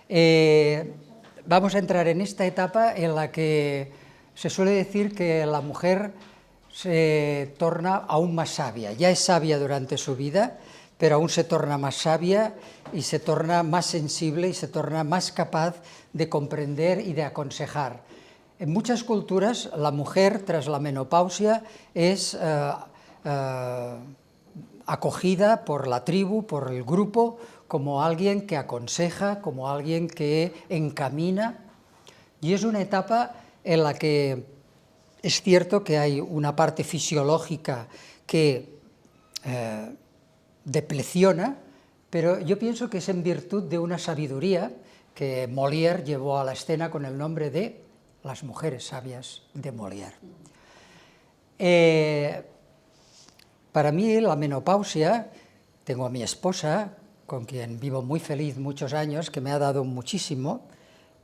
Vamos a entrar en esta etapa en la que se suele decir que la mujer se torna aún más sabia. Ya es sabia durante su vida, pero aún se torna más sabia y se torna más sensible y se torna más capaz de comprender y de aconsejar. En muchas culturas, la mujer, tras la menopausia, es acogida por la tribu, por el grupo, como alguien que aconseja, como alguien que encamina, y es una etapa en la que es cierto que hay una parte fisiológica que depreciona, pero yo pienso que es en virtud de una sabiduría que Molière llevó a la escena con el nombre de Las mujeres sabias de Molière. Para mí la menopausia, tengo a mi esposa, con quien vivo muy feliz muchos años, que me ha dado muchísimo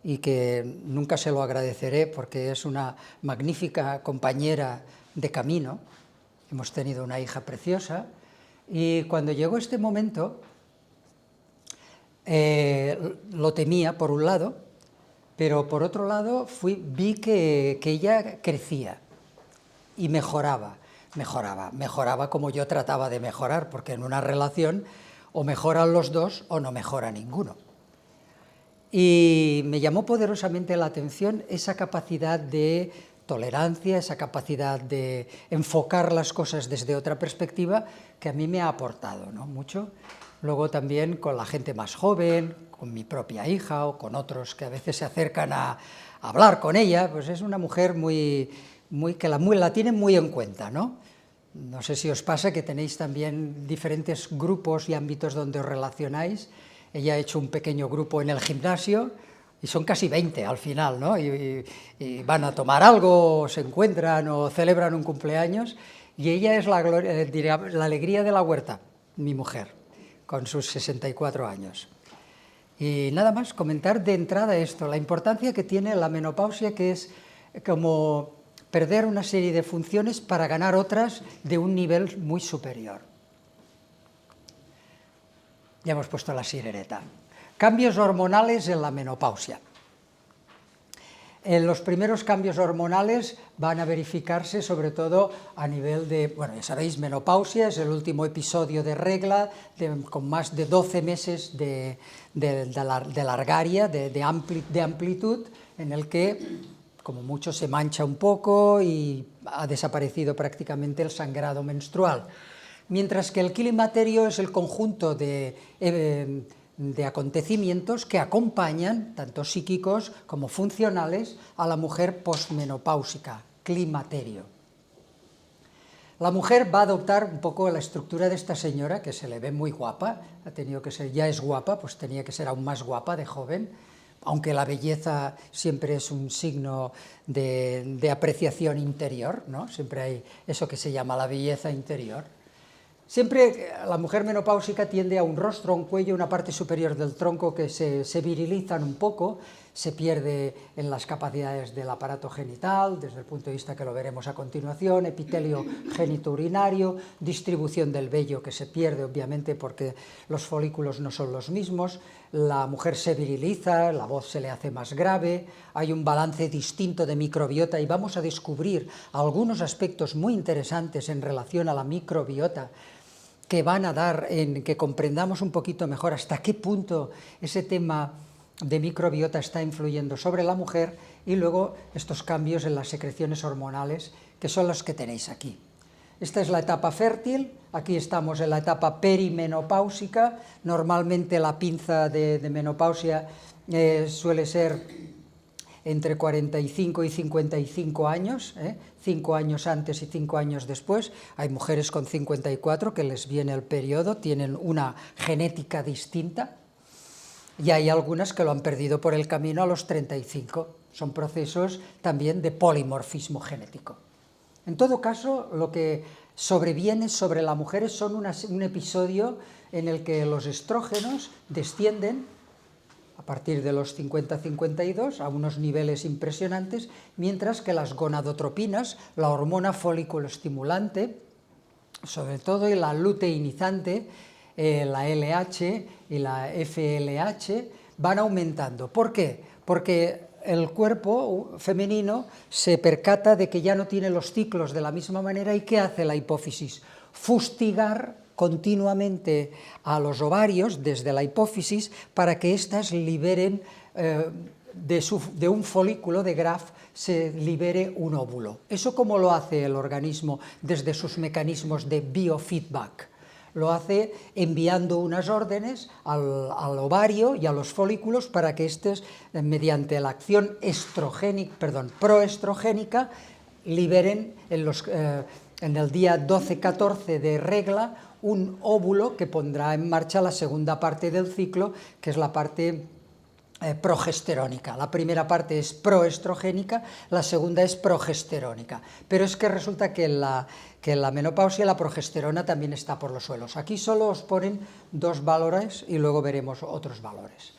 y que nunca se lo agradeceré porque es una magnífica compañera de camino. Hemos tenido una hija preciosa y cuando llegó este momento lo temía por un lado, pero por otro lado vi que ella crecía y mejoraba como yo trataba de mejorar, porque en una relación o mejoran los dos o no mejora ninguno. Y me llamó poderosamente la atención esa capacidad de tolerancia, esa capacidad de enfocar las cosas desde otra perspectiva que a mí me ha aportado, ¿no? Mucho. Luego también con la gente más joven, con mi propia hija o con otros que a veces se acercan a hablar con ella, pues es una mujer que la tienen muy en cuenta, ¿no? No sé si os pasa que tenéis también diferentes grupos y ámbitos donde os relacionáis. Ella ha hecho un pequeño grupo en el gimnasio y son casi 20 al final, ¿no? Y van a tomar algo, o se encuentran o celebran un cumpleaños, y ella es la alegría de la huerta, mi mujer, con sus 64 años. Y nada más, comentar de entrada esto, la importancia que tiene la menopausia, que es como perder una serie de funciones para ganar otras de un nivel muy superior. Ya hemos puesto la sirereta. Cambios hormonales en la menopausia. Los primeros cambios hormonales van a verificarse sobre todo a nivel de, bueno, ya sabéis, menopausia es el último episodio de regla con más de 12 meses de largaria, de amplitud, en el que, como mucho, se mancha un poco y ha desaparecido prácticamente el sangrado menstrual. Mientras que el climaterio es el conjunto de acontecimientos que acompañan, tanto psíquicos como funcionales, a la mujer posmenopáusica, climaterio. La mujer va a adoptar un poco la estructura de esta señora, que se le ve muy guapa, ha tenido que ser, ya es guapa, pues tenía que ser aún más guapa de joven, aunque la belleza siempre es un signo de apreciación interior, ¿no? Siempre hay eso que se llama la belleza interior. Siempre la mujer menopáusica tiende a un rostro, a un cuello, una parte superior del tronco que se virilizan un poco, se pierde en las capacidades del aparato genital, desde el punto de vista que lo veremos a continuación, epitelio genitourinario, distribución del vello que se pierde obviamente porque los folículos no son los mismos, la mujer se viriliza, la voz se le hace más grave, hay un balance distinto de microbiota y vamos a descubrir algunos aspectos muy interesantes en relación a la microbiota que van a dar en que comprendamos un poquito mejor hasta qué punto ese tema de microbiota está influyendo sobre la mujer, y luego estos cambios en las secreciones hormonales, que son los que tenéis aquí. Esta es la etapa fértil, aquí estamos en la etapa perimenopáusica, normalmente la pinza de menopausia suele ser entre 45 y 55 años, 5 años antes y 5 años después. Hay mujeres con 54 que les viene el periodo, tienen una genética distinta, y hay algunas que lo han perdido por el camino a los 35. Son procesos también de polimorfismo genético. En todo caso, lo que sobreviene sobre la mujer son un episodio en el que los estrógenos descienden a partir de los 50-52 a unos niveles impresionantes, mientras que las gonadotropinas, la hormona folículo estimulante, sobre todo y la luteinizante, la LH y la FLH, van aumentando. ¿Por qué? Porque el cuerpo femenino se percata de que ya no tiene los ciclos de la misma manera, y ¿qué hace la hipófisis? Fustigar continuamente a los ovarios desde la hipófisis para que éstas liberen de un folículo de Graf se libere un óvulo. ¿Eso cómo lo hace el organismo desde sus mecanismos de biofeedback? Lo hace enviando unas órdenes al ovario y a los folículos para que estos, mediante la acción proestrogénica, liberen en el día 12-14 de regla un óvulo que pondrá en marcha la segunda parte del ciclo, que es la parte progesterónica. La primera parte es proestrogénica, la segunda es progesterónica. Pero es que resulta que en la menopausia la progesterona también está por los suelos. Aquí solo os ponen 2 valores y luego veremos otros valores.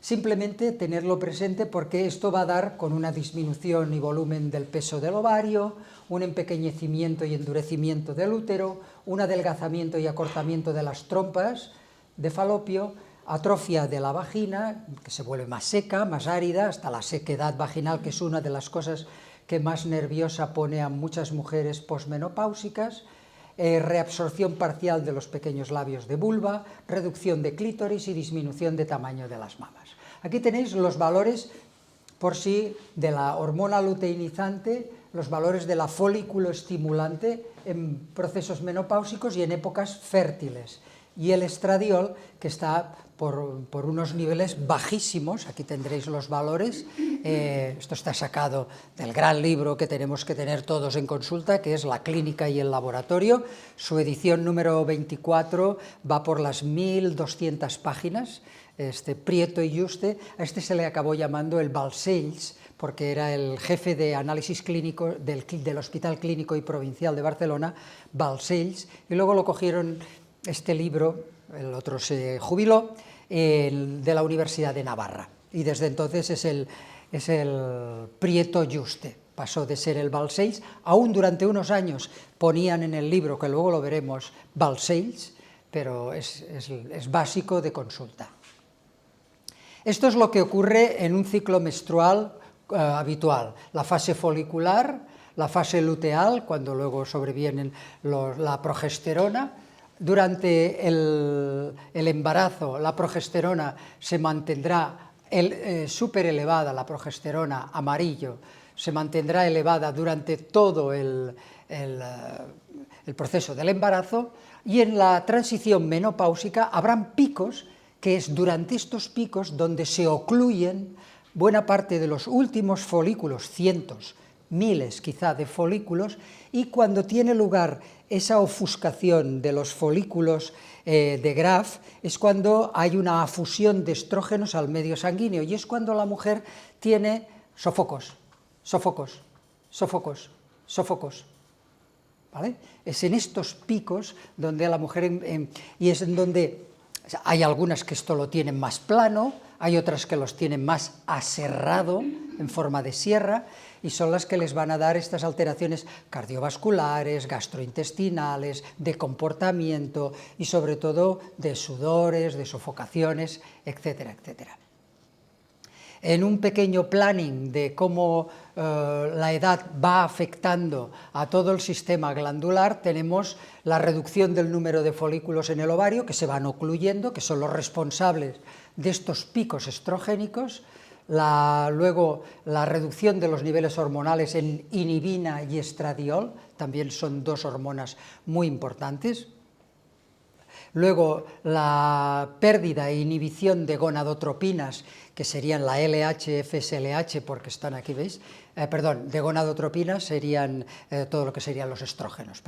Simplemente tenerlo presente, porque esto va a dar con una disminución y volumen del peso del ovario, un empequeñecimiento y endurecimiento del útero, un adelgazamiento y acortamiento de las trompas de falopio, atrofia de la vagina, que se vuelve más seca, más árida, hasta la sequedad vaginal, que es una de las cosas que más nerviosa pone a muchas mujeres posmenopáusicas, reabsorción parcial de los pequeños labios de vulva, reducción de clítoris y disminución de tamaño de las mamas. Aquí tenéis los valores por sí de la hormona luteinizante, los valores de la folículo estimulante en procesos menopáusicos y en épocas fértiles, y el estradiol, que está por unos niveles bajísimos. Aquí tendréis los valores. Esto está sacado del gran libro que tenemos que tener todos en consulta, que es La clínica y el laboratorio. Su edición número 24 va por las 1200 páginas. Prieto y Juste, a este se le acabó llamando el Balcells, porque era el jefe de análisis clínico del Hospital Clínico y Provincial de Barcelona, Balcells, y luego lo cogieron este libro, el otro se jubiló, de la Universidad de Navarra, y desde entonces es el Prieto Juste. Pasó de ser el Balcells, aún durante unos años ponían en el libro, que luego lo veremos, Balcells, pero es básico de consulta. Esto es lo que ocurre en un ciclo menstrual habitual: la fase folicular, la fase luteal, cuando luego sobrevienen la progesterona. Durante el embarazo, la progesterona se mantendrá súper elevada, la progesterona amarillo se mantendrá elevada durante todo el proceso del embarazo, y en la transición menopáusica habrán picos, que es durante estos picos donde se ocluyen buena parte de los últimos folículos, cientos, miles quizá de folículos, y cuando tiene lugar esa ofuscación de los folículos de Graf es cuando hay una afusión de estrógenos al medio sanguíneo, y es cuando la mujer tiene sofocos, ¿vale? Es en estos picos donde la mujer, y es en donde hay algunas que esto lo tienen más plano, hay otras que los tienen más aserrado, en forma de sierra, y son las que les van a dar estas alteraciones cardiovasculares, gastrointestinales, de comportamiento y sobre todo de sudores, de sofocaciones, etcétera, etcétera. En un pequeño planning de cómo la edad va afectando a todo el sistema glandular, tenemos la reducción del número de folículos en el ovario, que se van ocluyendo, que son los responsables de estos picos estrogénicos, luego la reducción de los niveles hormonales en inhibina y estradiol, también son 2 hormonas muy importantes. Luego la pérdida e inhibición de gonadotropinas, que serían la LH, FSLH, porque están aquí, ¿veis? De gonadotropinas serían todo lo que serían los estrógenos,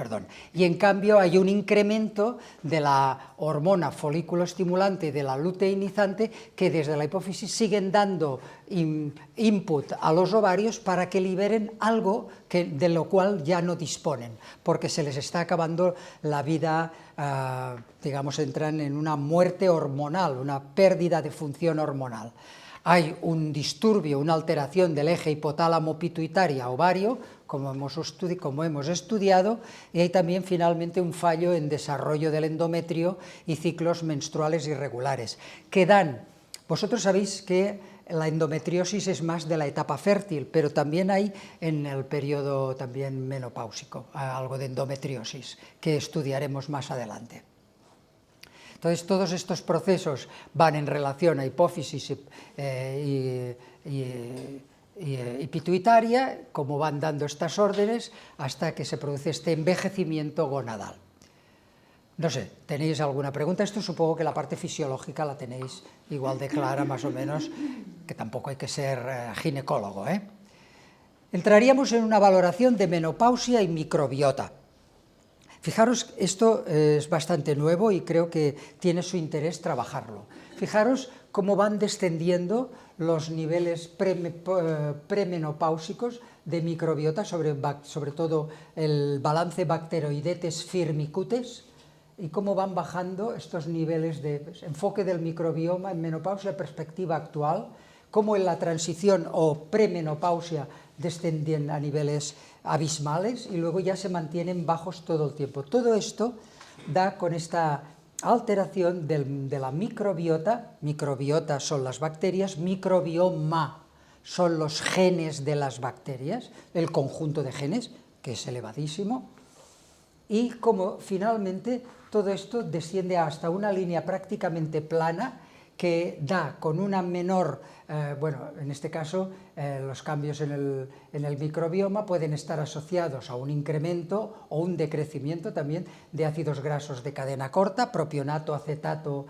Y en cambio hay un incremento de la hormona folículo estimulante, de la luteinizante, que desde la hipófisis siguen dando input a los ovarios para que liberen algo de lo cual ya no disponen, porque se les está acabando la vida, digamos, entran en una muerte hormonal, una pérdida de función hormonal. Hay un disturbio, una alteración del eje hipotálamo-pituitaria-ovario, como hemos estudiado, y hay también finalmente un fallo en desarrollo del endometrio y ciclos menstruales irregulares, que dan Vosotros sabéis que la endometriosis es más de la etapa fértil, pero también hay en el periodo también menopáusico algo de endometriosis, que estudiaremos más adelante. Entonces, todos estos procesos van en relación a hipófisis y pituitaria, como van dando estas órdenes, hasta que se produce este envejecimiento gonadal. No sé, ¿tenéis alguna pregunta? Esto supongo que la parte fisiológica la tenéis igual de clara, más o menos, que tampoco hay que ser ginecólogo, ¿eh? Entraríamos en una valoración de menopausia y microbiota. Fijaros, esto es bastante nuevo y creo que tiene su interés trabajarlo. Fijaros cómo van descendiendo los niveles premenopáusicos de microbiota, sobre todo el balance Bacteroidetes firmicutes, y cómo van bajando estos niveles de enfoque del microbioma en menopausia, perspectiva actual, cómo en la transición o premenopausia descendían a niveles abismales y luego ya se mantienen bajos todo el tiempo. Todo esto da con esta alteración de la microbiota. Microbiota son las bacterias, microbioma son los genes de las bacterias, el conjunto de genes, que es elevadísimo, y como finalmente todo esto desciende hasta una línea prácticamente plana que da con una menor, bueno, en este caso los cambios en el microbioma pueden estar asociados a un incremento o un decrecimiento también de ácidos grasos de cadena corta, propionato, acetato,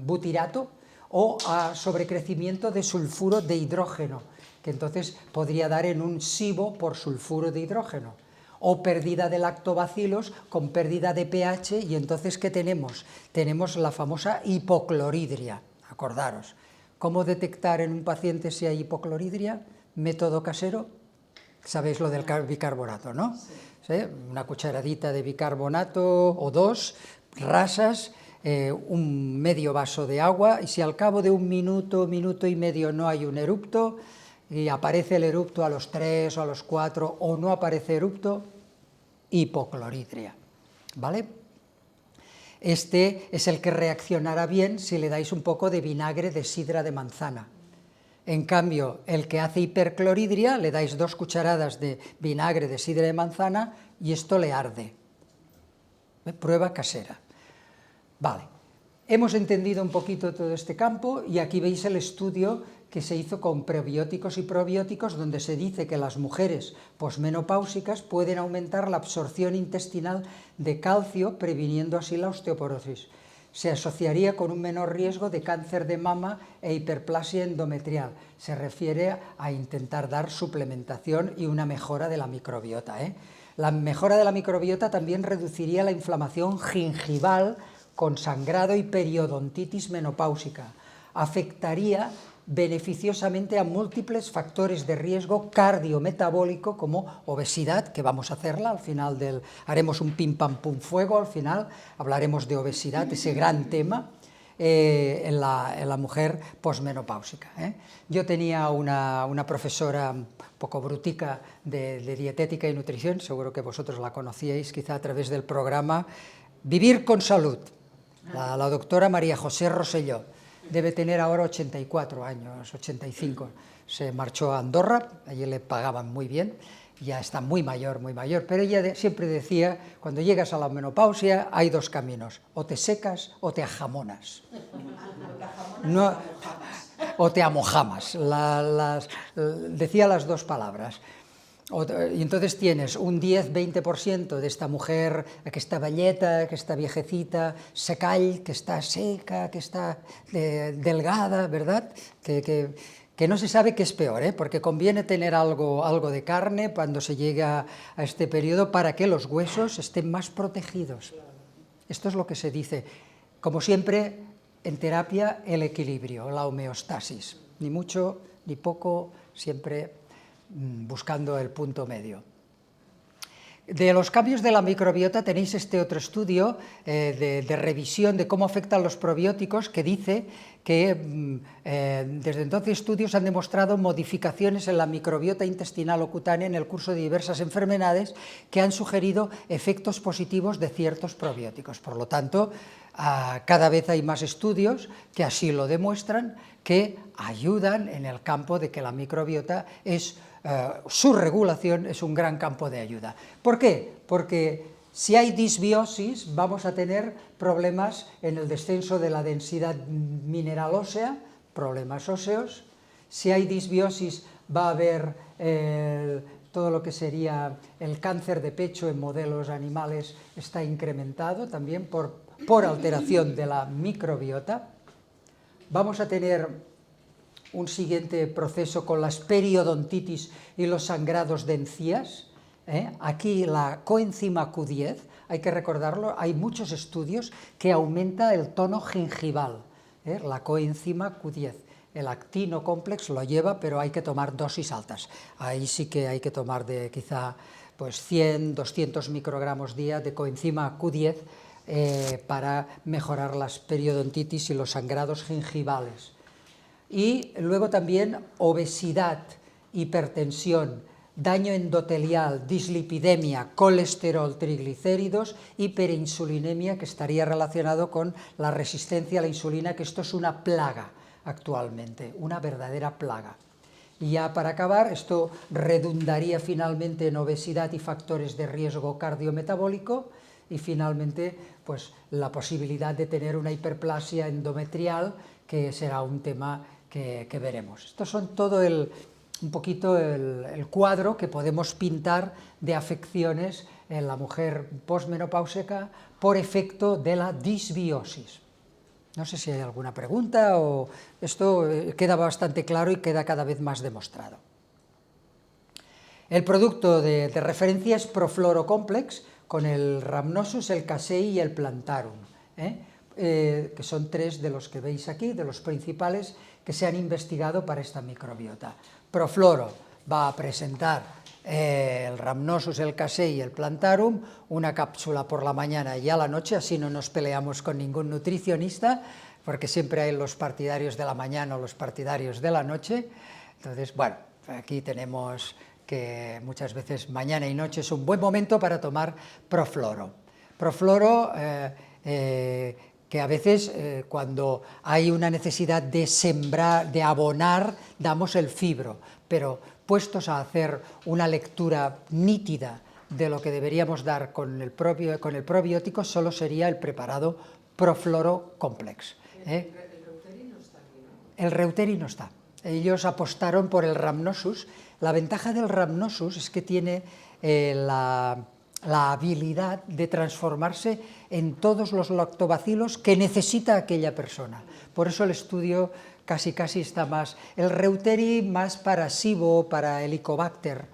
butirato, o a sobrecrecimiento de sulfuro de hidrógeno, que entonces podría dar en un SIBO por sulfuro de hidrógeno, o pérdida de lactobacilos con pérdida de pH, y entonces ¿qué tenemos? Tenemos la famosa hipocloridria, acordaros. ¿Cómo detectar en un paciente si hay hipocloridria? Método casero, sabéis lo del bicarbonato, ¿no? ¿Sí? Una cucharadita de bicarbonato o dos, rasas, un medio vaso de agua, y si al cabo de un minuto, minuto y medio no hay un erupto, y aparece el erupto a los 3 o a los 4, o no aparece erupto, hipocloridria, ¿vale? Este es el que reaccionará bien si le dais un poco de vinagre de sidra de manzana. En cambio, el que hace hipercloridria, le dais 2 cucharadas de vinagre de sidra de manzana y esto le arde. Prueba casera. Vale, hemos entendido un poquito todo este campo y aquí veis el estudio que se hizo con prebióticos y probióticos, donde se dice que las mujeres posmenopáusicas pueden aumentar la absorción intestinal de calcio, previniendo así la osteoporosis. Se asociaría con un menor riesgo de cáncer de mama e hiperplasia endometrial. Se refiere a intentar dar suplementación y una mejora de la microbiota, ¿eh? La mejora de la microbiota también reduciría la inflamación gingival con sangrado y periodontitis menopáusica. Afectaría beneficiosamente a múltiples factores de riesgo cardiometabólico como obesidad, que vamos a hacerla al final haremos un pim pam pum fuego, al final hablaremos de obesidad, ese gran tema en la mujer posmenopáusica, ¿eh? Yo tenía una profesora un poco brutica de dietética y nutrición, seguro que vosotros la conocíais quizá a través del programa Vivir con Salud, la doctora María José Rosselló. Debe tener ahora 84 años, 85. Se marchó a Andorra, allí le pagaban muy bien, ya está muy mayor, pero ella siempre decía, cuando llegas a la menopausia hay 2 caminos, o te secas o te ajamonas. No, o te amojamas, decía las 2 palabras. Y entonces tienes un 10-20% de esta mujer que está velleta, que está viejecita, secall, que está seca, que está delgada, ¿verdad? Que no se sabe qué es peor, ¿eh? Porque conviene tener algo de carne cuando se llega a este periodo para que los huesos estén más protegidos. Esto es lo que se dice. Como siempre, en terapia, el equilibrio, la homeostasis. Ni mucho, ni poco, siempre buscando el punto medio. De los cambios de la microbiota tenéis este otro estudio de revisión de cómo afectan los probióticos, que dice que desde entonces estudios han demostrado modificaciones en la microbiota intestinal o cutánea en el curso de diversas enfermedades que han sugerido efectos positivos de ciertos probióticos. Por lo tanto, Cada vez hay más estudios que así lo demuestran, que ayudan en el campo de que la microbiota su regulación es un gran campo de ayuda. ¿Por qué? Porque si hay disbiosis vamos a tener problemas en el descenso de la densidad mineral ósea, problemas óseos. Si hay disbiosis va a haber todo lo que sería el cáncer de pecho en modelos animales está incrementado también por alteración de la microbiota. Vamos a tener un siguiente proceso con las periodontitis y los sangrados de encías. Aquí la coenzima Q10, hay que recordarlo, hay muchos estudios que aumenta el tono gingival, la coenzima Q10. El actino complex lo lleva, pero hay que tomar dosis altas. Ahí sí que hay que tomar de quizá pues 100, 200 microgramos día de coenzima Q10 para mejorar las periodontitis y los sangrados gingivales. Y luego también obesidad, hipertensión, daño endotelial, dislipidemia, colesterol, triglicéridos, hiperinsulinemia, que estaría relacionado con la resistencia a la insulina, que esto es una plaga actualmente, una verdadera plaga. Y ya para acabar, esto redundaría finalmente en obesidad y factores de riesgo cardiometabólico, y finalmente pues la posibilidad de tener una hiperplasia endometrial, que será un tema que veremos. Estos son todo un poquito el cuadro que podemos pintar de afecciones en la mujer posmenopáusica por efecto de la disbiosis. No sé si hay alguna pregunta o esto queda bastante claro y queda cada vez más demostrado. El producto de referencia es Profluorocomplex con el Rhamnosus, el Casei y el Plantarum, que son tres de los que veis aquí, de los principales que se han investigado para esta microbiota. Profluoro va a presentar el Rhamnosus, el Casei y el Plantarum, una cápsula por la mañana y a la noche, así no nos peleamos con ningún nutricionista, porque siempre hay los partidarios de la mañana o los partidarios de la noche. Entonces, bueno, aquí tenemos que muchas veces mañana y noche es un buen momento para tomar Profluoro. Profluoro, que a veces cuando hay una necesidad de sembrar, de abonar, damos el fibro, pero puestos a hacer una lectura nítida de lo que deberíamos dar con el probiótico, solo sería el preparado Profluorocomplex. El Reuteri no está aquí, ¿no? El Reuteri no está. Ellos apostaron por el Rhamnosus. La ventaja del Rhamnosus es que tiene la habilidad de transformarse en todos los lactobacilos que necesita aquella persona. Por eso el estudio casi está más. El Reuteri más para SIBO, para Helicobacter,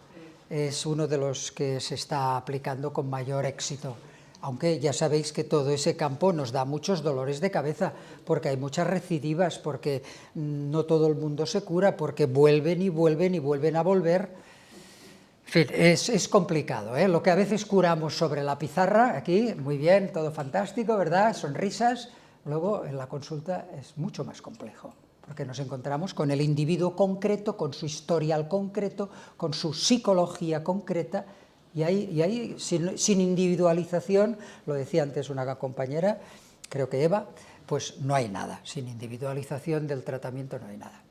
es uno de los que se está aplicando con mayor éxito. Aunque ya sabéis que todo ese campo nos da muchos dolores de cabeza, porque hay muchas recidivas, porque no todo el mundo se cura, porque vuelven y vuelven y vuelven a volver. En fin, es complicado, ¿eh? Lo que a veces curamos sobre la pizarra, aquí, muy bien, todo fantástico, ¿verdad? Sonrisas. Luego en la consulta es mucho más complejo, porque nos encontramos con el individuo concreto, con su historial concreto, con su psicología concreta, y ahí sin individualización, lo decía antes una compañera, creo que Eva, pues no hay nada. Sin individualización del tratamiento no hay nada.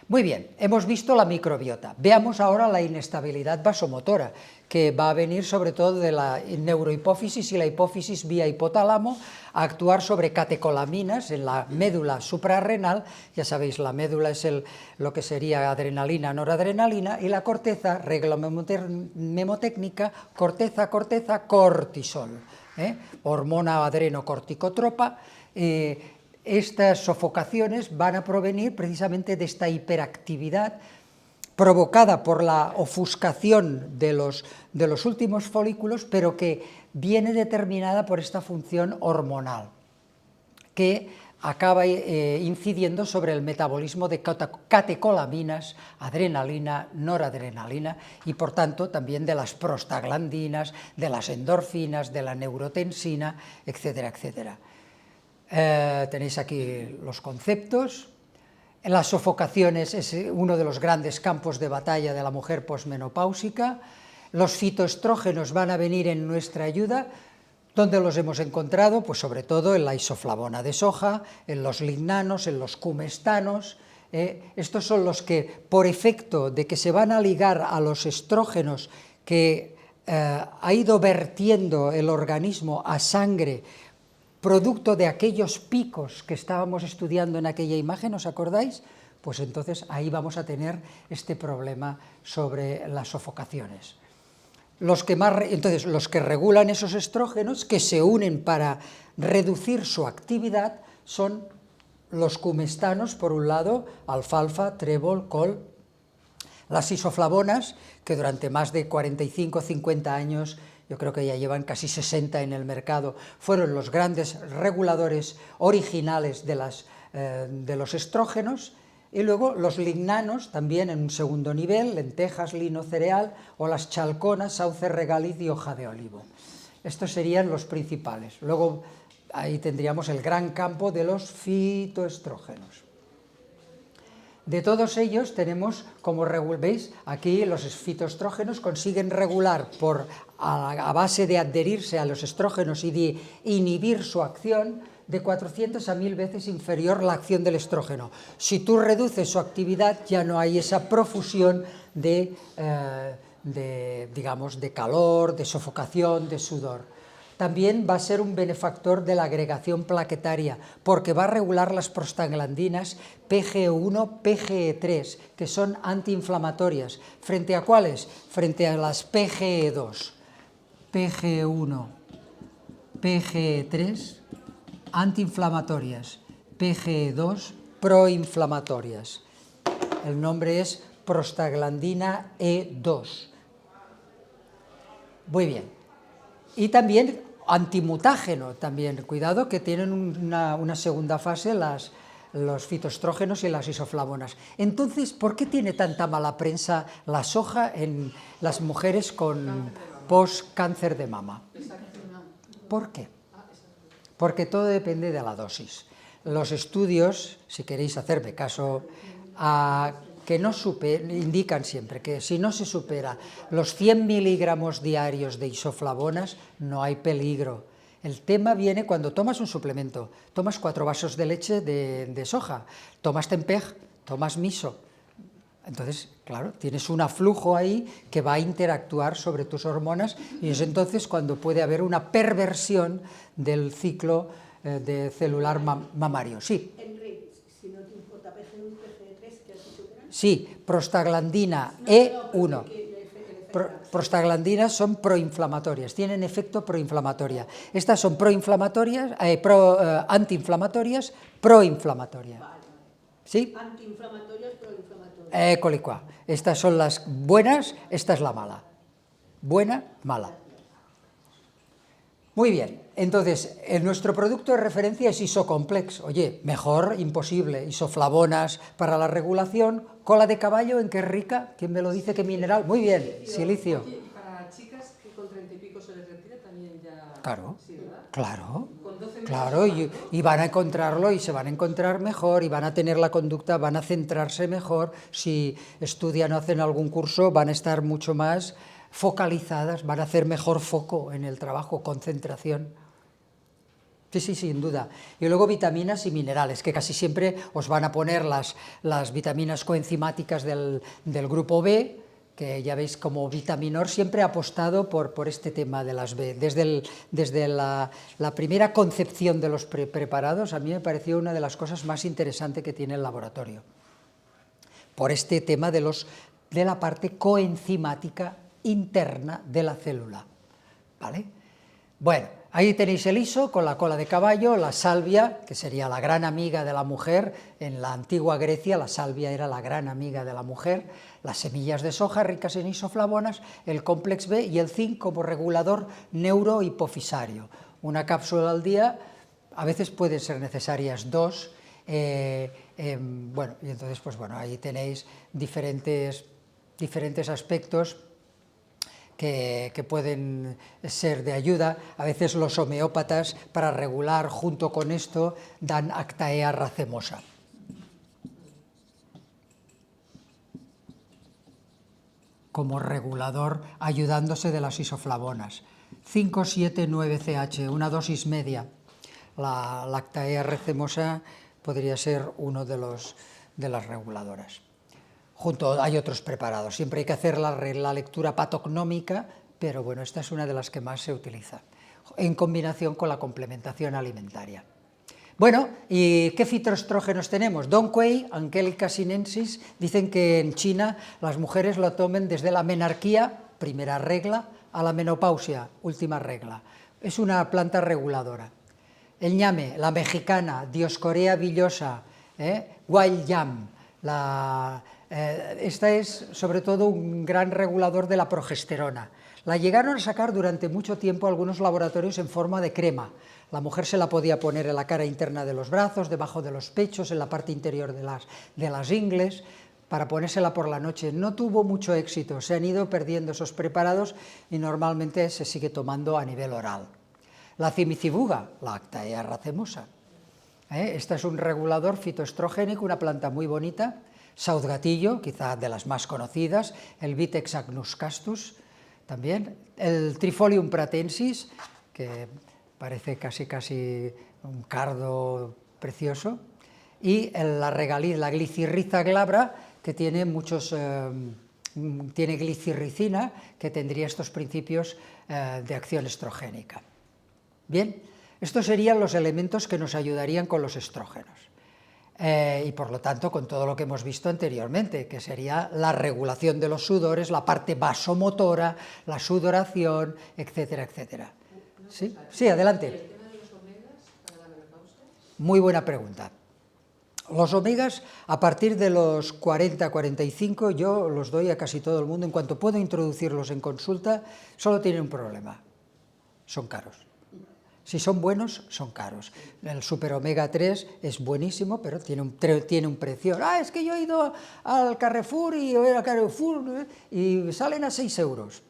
Muy bien, hemos visto la microbiota. Veamos ahora la inestabilidad vasomotora, que va a venir sobre todo de la neurohipófisis y la hipófisis vía hipotálamo, a actuar sobre catecolaminas en la médula suprarrenal. Ya sabéis, la médula es lo que sería adrenalina, noradrenalina, y la corteza, regla memotécnica, corteza, cortisol, hormona adrenocorticotropa. Estas sofocaciones van a provenir precisamente de esta hiperactividad provocada por la ofuscación de los últimos folículos, pero que viene determinada por esta función hormonal, que acaba incidiendo sobre el metabolismo de catecolaminas, adrenalina, noradrenalina, y por tanto también de las prostaglandinas, de las endorfinas, de la neurotensina, etcétera, etcétera. Tenéis aquí los conceptos. Las sofocaciones es uno de los grandes campos de batalla de la mujer posmenopáusica. Los fitoestrógenos van a venir en nuestra ayuda. ¿Dónde los hemos encontrado? Pues sobre todo en la isoflavona de soja, en los lignanos, en los cumestanos. Estos son los que, por efecto de que se van a ligar a los estrógenos que ha ido vertiendo el organismo a sangre, producto de aquellos picos que estábamos estudiando en aquella imagen, ¿os acordáis? Pues entonces ahí vamos a tener este problema sobre las sofocaciones. Entonces, los que regulan esos estrógenos, que se unen para reducir su actividad, son los cumestanos, por un lado, alfalfa, trébol, col. Las isoflavonas, que durante más de 45 o 50 años, yo creo que ya llevan casi 60 en el mercado, fueron los grandes reguladores originales de los estrógenos. Y luego los lignanos, también en un segundo nivel, lentejas, lino, cereal, o las chalconas, sauce, regaliz y hoja de olivo. Estos serían los principales. Luego ahí tendríamos el gran campo de los fitoestrógenos. De todos ellos tenemos, como veis, aquí los fitoestrógenos consiguen regular a base de adherirse a los estrógenos y de inhibir su acción, de 400 a 1000 veces inferior la acción del estrógeno. Si tú reduces su actividad, ya no hay esa profusión de calor, de sofocación, de sudor. También va a ser un benefactor de la agregación plaquetaria, porque va a regular las prostaglandinas PGE1, PGE3, que son antiinflamatorias. ¿Frente a cuáles? Frente a las PGE2. PGE1, PGE3, antiinflamatorias, PGE2, proinflamatorias. El nombre es prostaglandina E2. Muy bien. Y también antimutágeno, también, cuidado, que tienen una segunda fase los fitoestrógenos y las isoflavonas. Entonces, ¿por qué tiene tanta mala prensa la soja en las mujeres con post-cáncer de mama? ¿Por qué? Porque todo depende de la dosis. Los estudios, si queréis hacerme caso, indican siempre que si no se supera los 100 miligramos diarios de isoflavonas, no hay peligro. El tema viene cuando tomas un suplemento, tomas 4 vasos de leche de soja, tomas Tempeh, tomas miso. Entonces, claro, tienes un aflujo ahí que va a interactuar sobre tus hormonas y es entonces cuando puede haber una perversión del ciclo de celular mamario. Sí. Si no te importa, PG1, PG3, ¿qué has dicho que eran? Sí, prostaglandina E1. Prostaglandinas son proinflamatorias, tienen efecto proinflamatoria. Estas son antiinflamatorias, proinflamatorias. ¿Sí? Antiinflamatorias, proinflamatorias. Colicua. Estas son las buenas, esta es la mala. Buena, mala. Muy bien, entonces, nuestro producto de referencia es Isocomplex. Oye, mejor imposible. Isoflavonas para la regulación. Cola de caballo, ¿en qué es rica? ¿Quién me lo dice? ¿Qué mineral? Muy bien, silicio. Oye, y para chicas que con 30 y pico se les retira también ya... Claro, Sí, ¿verdad? claro. Con 12 meses Claro, más, ¿no? y van a encontrarlo y se van a encontrar mejor y van a tener la conducta, van a centrarse mejor. Si estudian o hacen algún curso, van a estar mucho más focalizadas, van a hacer mejor foco en el trabajo, concentración. Sí, sí, sin duda. Y luego vitaminas y minerales, que casi siempre os van a poner las vitaminas coenzimáticas del grupo B, que ya veis como Vitaminor siempre ha apostado por este tema de las B. Desde la primera concepción de los preparados, a mí me pareció una de las cosas más interesantes que tiene el laboratorio, por este tema de la parte coenzimática interna de la célula. ¿Vale? Bueno, ahí tenéis el iso con la cola de caballo, la salvia, que sería la gran amiga de la mujer. En la antigua Grecia la salvia era la gran amiga de la mujer, las semillas de soja ricas en isoflavonas, el complex B y el zinc como regulador neurohipofisario. Una cápsula al día, a veces pueden ser necesarias 2. Bueno, y entonces, pues bueno, ahí tenéis diferentes aspectos que pueden ser de ayuda. A veces los homeópatas, para regular junto con esto, dan Actaea racemosa. Como regulador, ayudándose de las isoflavonas. 5,7,9-CH, una dosis media. La Lactaea racemosa podría ser uno de las reguladoras. Hay otros preparados, siempre hay que hacer la lectura patognómica, pero bueno, esta es una de las que más se utiliza, en combinación con la complementación alimentaria. Bueno, ¿y qué fitoestrógenos tenemos? Dong Quai, Angelica sinensis, dicen que en China las mujeres lo tomen desde la menarquía, primera regla, a la menopausia, última regla. Es una planta reguladora. El ñame, la mexicana, Dioscorea villosa, wild yam, esta es sobre todo un gran regulador de la progesterona. La llegaron a sacar durante mucho tiempo algunos laboratorios en forma de crema. La mujer se la podía poner en la cara interna de los brazos, debajo de los pechos, en la parte interior de las ingles, para ponérsela por la noche. No tuvo mucho éxito, se han ido perdiendo esos preparados y normalmente se sigue tomando a nivel oral. La cimicibuga, la Lactaea racemosa. Esta es un regulador fitoestrogénico, una planta muy bonita. Sauzgatillo, quizá de las más conocidas, el Vitex agnus castus, también, el Trifolium pratensis, que parece casi un cardo precioso, y la regaliz, la glicirriza glabra, que tiene tiene glicirricina, que tendría estos principios de acción estrogénica. Bien, estos serían los elementos que nos ayudarían con los estrógenos. Y por lo tanto con todo lo que hemos visto anteriormente, que sería la regulación de los sudores, la parte vasomotora, la sudoración, etcétera, etcétera. ¿Sí? Sí, adelante. ¿El tema de los omegas para la menopausia? Muy buena pregunta. Los omegas, a partir de los 40-45, yo los doy a casi todo el mundo. En cuanto puedo introducirlos en consulta, solo tienen un problema: son caros. Si son buenos, son caros. El super omega 3 es buenísimo, pero tiene un precio. Es que yo he ido al Carrefour y salen a 6 euros.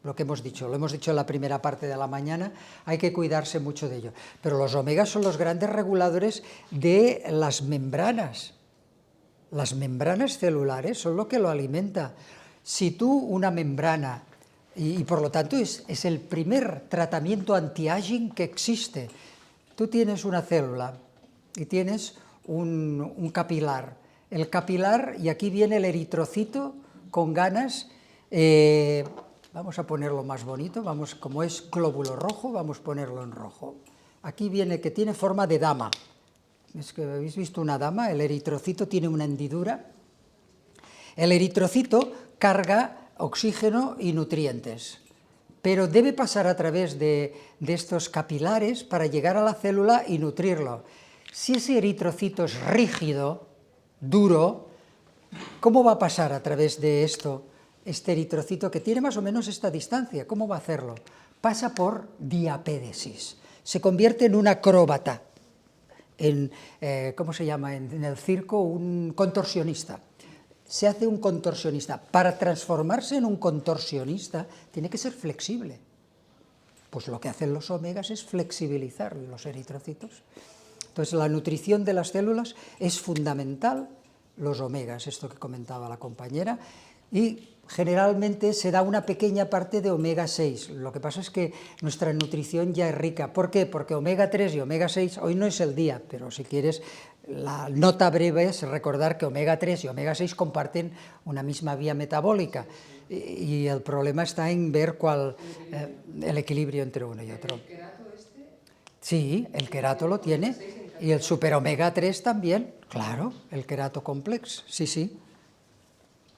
Lo que hemos dicho, lo hemos dicho en la primera parte de la mañana, hay que cuidarse mucho de ello. Pero los omegas son los grandes reguladores de las membranas. Las membranas celulares son lo que lo alimenta. Si tú una membrana, y por lo tanto es el primer tratamiento anti-aging que existe. Tú tienes una célula y tienes un capilar. El capilar, y aquí viene el eritrocito con ganas, vamos a ponerlo más bonito, como es glóbulo rojo, vamos a ponerlo en rojo. Aquí viene que tiene forma de dama. Es que habéis visto una dama, el eritrocito tiene una hendidura. El eritrocito carga oxígeno y nutrientes, pero debe pasar a través de estos capilares para llegar a la célula y nutrirlo. Si ese eritrocito es rígido, duro, ¿cómo va a pasar a través de este eritrocito que tiene más o menos esta distancia? ¿Cómo va a hacerlo? Pasa por diapédesis, se convierte en un acróbata, ¿cómo se llama en el circo? Un contorsionista. Se hace un contorsionista. Para transformarse en un contorsionista tiene que ser flexible. Pues lo que hacen los omegas es flexibilizar los eritrocitos. Entonces la nutrición de las células es fundamental, los omegas, esto que comentaba la compañera, y generalmente se da una pequeña parte de omega 6. Lo que pasa es que nuestra nutrición ya es rica. ¿Por qué? Porque omega 3 y omega 6, hoy no es el día, pero si quieres, la nota breve es recordar que omega 3 y omega 6 comparten una misma vía metabólica, y el problema está en ver el equilibrio entre uno y otro. ¿El querato este? Sí, el querato lo tiene, y el super omega 3 también, claro, el querato complex, sí, sí.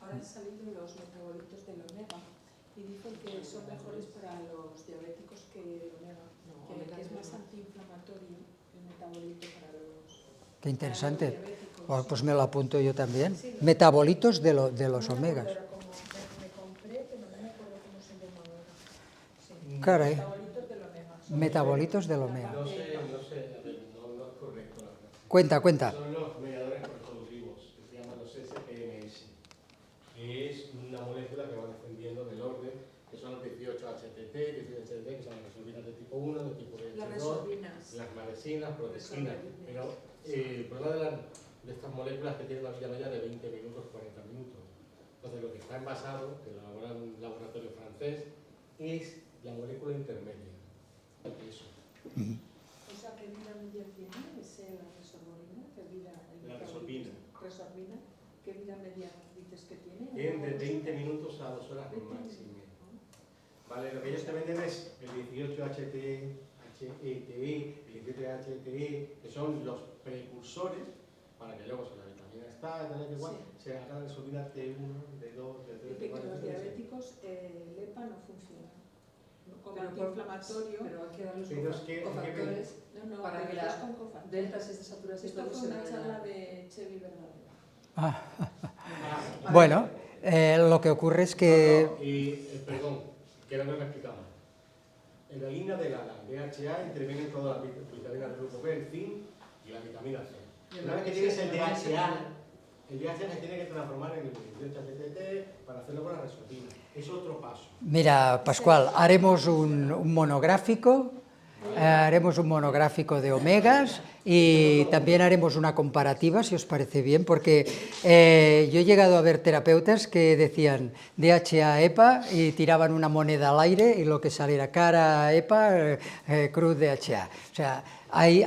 Ahora han salido los metabolitos del omega y dicen que son mejores para los diabéticos que el omega, que es más antiinflamatorio el metabolito para los Qué interesante. diabéticos. Pues me lo apunto yo también. Metabolitos de los omegas. Pero como me compré, pero no me acuerdo cómo se llama ahora. Sí. Caray, Metabolitos del omega. metabolitos del omega. No sé, a ver, no es correcto la verdad. Cuenta. Son los mediadores resolutivos, que se llaman los SPMS, que es una molécula que va descendiendo del orden, que son los 18-HTT, que son las resorbinas de tipo 1, de tipo 2, Las resorbinas. las maresinas, protesinas. Pero el problema de estas moléculas es que tienen una vida media de 20 minutos, 40 minutos. Entonces, lo que está envasado, que lo elabora un laboratorio francés, es la molécula intermedia. Eso. O sea, ¿qué vida media tiene? ¿Es la resorbolina? ¿Qué vida? La resorbina. Resorbina. ¿Qué vida media dices que tiene? En de 20 minutos a 2 horas máximo. Vale, lo que ellos te venden es el 18-HTE, HETE, el 17-HTE, que son los precursores para que luego, si la vitamina está, igual, se haga la resorbina T1, D2, D3, Dice que los diabéticos el EPA no funciona. Como Pero antiinflamatorio. Pero hay que darles Pero es que- cofactores No, para que diabetes la con cofactores. deltas de saturación Esto no fue se una vayan charla a- de Chevy Verdadero. Bueno, lo que ocurre es que... Perdón, que no me he explicado. En la línea de la DHA intervienen todas las vitaminas del grupo B, el zinc y la vitamina C. Una vez que tienes el DHA se tiene que transformar en el 18-HTT para hacerlo con la resortina. Es otro paso. Mira, Pascual, haremos un monográfico, de omegas y también haremos una comparativa, si os parece bien, porque yo he llegado a ver terapeutas que decían DHA, EPA y tiraban una moneda al aire y lo que saliera cara EPA, cruz DHA. O sea, hay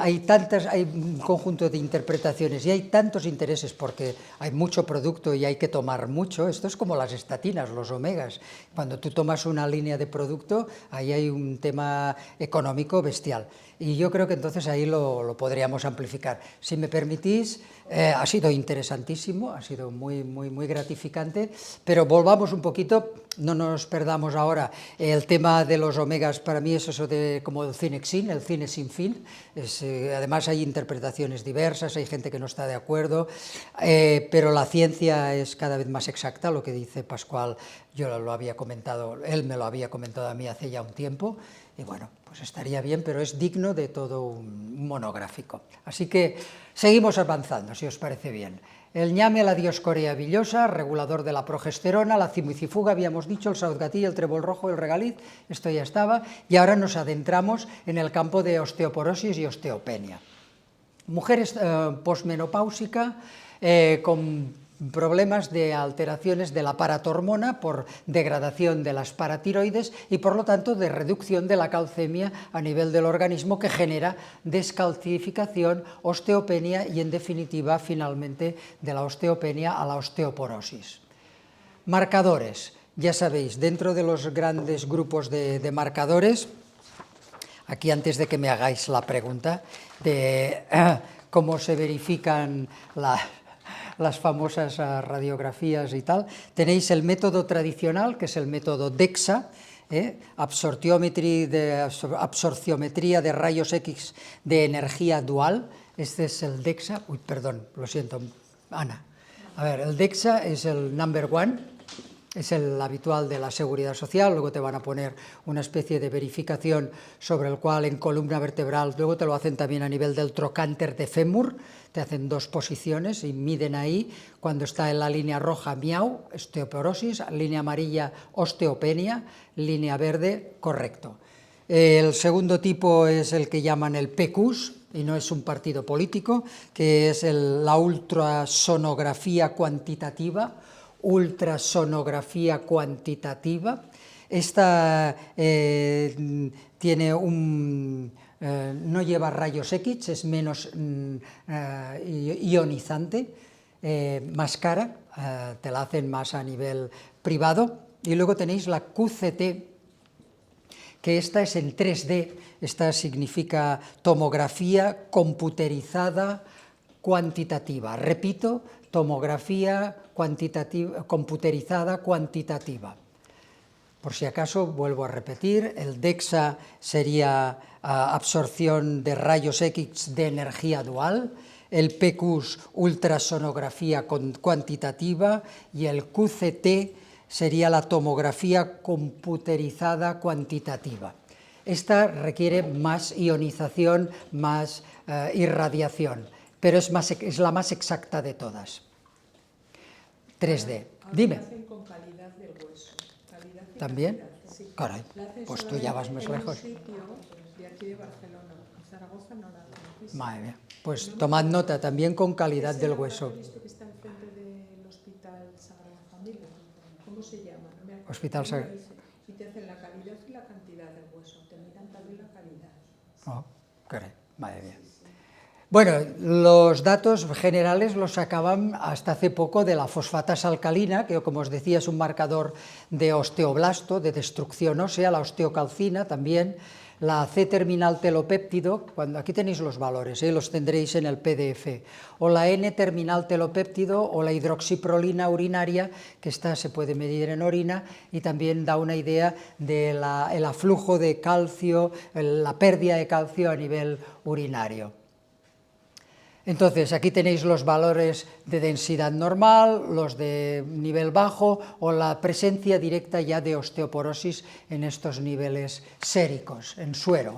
un conjunto de interpretaciones y hay tantos intereses porque hay mucho producto y hay que tomar mucho. Esto es como las estatinas, los omegas. Cuando tú tomas una línea de producto, ahí hay un tema económico bestial. Y yo creo que entonces ahí lo podríamos amplificar. Si me permitís, ha sido interesantísimo, ha sido muy, muy, muy gratificante, pero volvamos un poquito, no nos perdamos ahora. El tema de los omegas para mí es eso de como el cinexin, el cine sin fin. Además hay interpretaciones diversas, hay gente que no está de acuerdo, pero la ciencia es cada vez más exacta, lo que dice Pascual, yo lo había comentado, él me lo había comentado a mí hace ya un tiempo, y bueno, pues estaría bien, pero es digno de todo un monográfico. Así que seguimos avanzando, si os parece bien. El ñame, la dioscorea villosa, regulador de la progesterona, la cimicifuga, habíamos dicho, el sauzgatí, el trébol rojo, el regaliz, esto ya estaba, y ahora nos adentramos en el campo de osteoporosis y osteopenia. Mujeres posmenopáusica con problemas de alteraciones de la paratormona por degradación de las paratiroides y por lo tanto de reducción de la calcemia a nivel del organismo que genera descalcificación, osteopenia y en definitiva finalmente de la osteopenia a la osteoporosis. Marcadores, ya sabéis, dentro de los grandes grupos de marcadores, aquí antes de que me hagáis la pregunta de cómo se verifican las famosas radiografías y tal, tenéis el método tradicional, que es el método DEXA, absorciometría de rayos X de energía dual. Este es el DEXA, uy, perdón, lo siento, Ana. A ver, el DEXA es el number one, es el habitual de la seguridad social, luego te van a poner una especie de verificación sobre el cual en columna vertebral, luego te lo hacen también a nivel del trocánter de fémur, te hacen dos posiciones y miden ahí, cuando está en la línea roja, miau, osteoporosis, línea amarilla, osteopenia, línea verde, correcto. El segundo tipo es el que llaman el PQS, y no es un partido político, que es la ultrasonografía cuantitativa, ultrasonografía cuantitativa. Esta tiene no lleva rayos X, es menos ionizante, más cara, te la hacen más a nivel privado. Y luego tenéis la QCT, que esta es en 3D, esta significa tomografía computerizada cuantitativa. Repito, tomografía computerizada cuantitativa. Por si acaso, vuelvo a repetir, el DEXA sería absorción de rayos X de energía dual, el PQS ultrasonografía cuantitativa y el QCT sería la tomografía computerizada cuantitativa. Esta requiere más ionización, más irradiación, pero es la más exacta de todas. 3D. Dime. Ahora hacen con calidad del hueso. Calidad y ¿También? calidad, sí. Caray, La hacen pues tú ya vas más solamente lejos. en un sitio de aquí de Barcelona. En Zaragoza no la hacen. Madre mía. Pues tomad nota, también con calidad Ese del laboratorio hueso. este que está enfrente del Hospital Sagrada Familia. ¿Cómo se llama? No me acuerdo. Hospital Sagrada. Y te hacen la calidad y la cantidad. hueso, te miran también la calidad. Oh, caray, madre mía. Bueno, los datos generales los sacaban hasta hace poco de la fosfatasa alcalina, que como os decía es un marcador de osteoblasto, de destrucción ósea, la osteocalcina también, la C-terminal telopéptido, aquí tenéis los valores, los tendréis en el PDF, o la N-terminal telopéptido o la hidroxiprolina urinaria, que esta se puede medir en orina y también da una idea del aflujo de calcio, la pérdida de calcio a nivel urinario. Entonces, aquí tenéis los valores de densidad normal, los de nivel bajo o la presencia directa ya de osteoporosis en estos niveles séricos, en suero.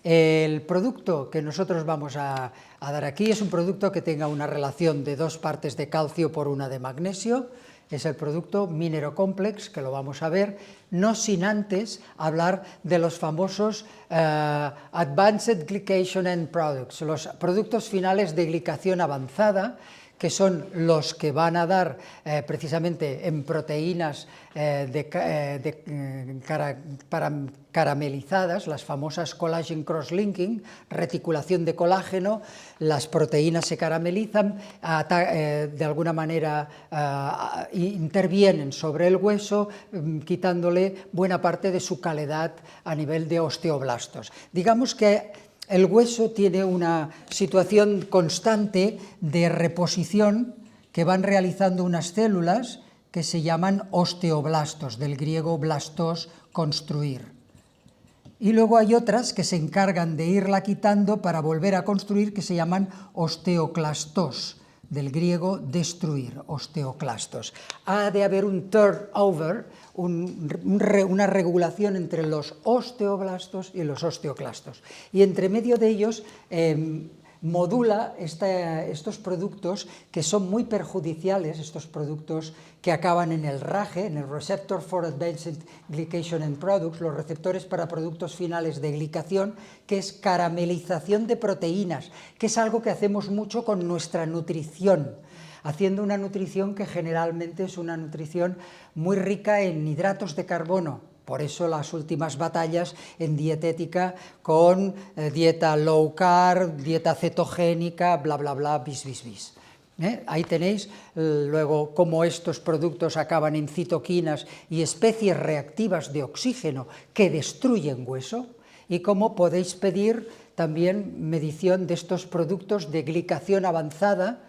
El producto que nosotros vamos a dar aquí es un producto que tenga una relación de 2 partes de calcio por 1 de magnesio, es el producto Minerocomplex, que lo vamos a ver, no sin antes hablar de los famosos Advanced Glycation End Products, los productos finales de glicación avanzada, que son los que van a dar precisamente en proteínas caramelizadas, las famosas collagen cross-linking, reticulación de colágeno, las proteínas se caramelizan, de alguna manera intervienen sobre el hueso, quitándole buena parte de su calidad a nivel de osteoblastos. Digamos que el hueso tiene una situación constante de reposición que van realizando unas células que se llaman osteoblastos, del griego blastos, construir. Y luego hay otras que se encargan de irla quitando para volver a construir, que se llaman osteoclastos, del griego destruir, osteoclastos. Ha de haber un turnover, una regulación entre los osteoblastos y los osteoclastos. Y entre medio de ellos modula estos productos que son muy perjudiciales, estos productos que acaban en el RAGE, en el Receptor for Advanced Glycation End Products, los receptores para productos finales de glicación, que es caramelización de proteínas, que es algo que hacemos mucho con nuestra nutrición, haciendo una nutrición que generalmente es una nutrición muy rica en hidratos de carbono. Por eso las últimas batallas en dietética con dieta low carb, dieta cetogénica, bla, bla, bla, bis, bis, bis. Ahí tenéis luego cómo estos productos acaban en citoquinas y especies reactivas de oxígeno que destruyen hueso, y cómo podéis pedir también medición de estos productos de glicación avanzada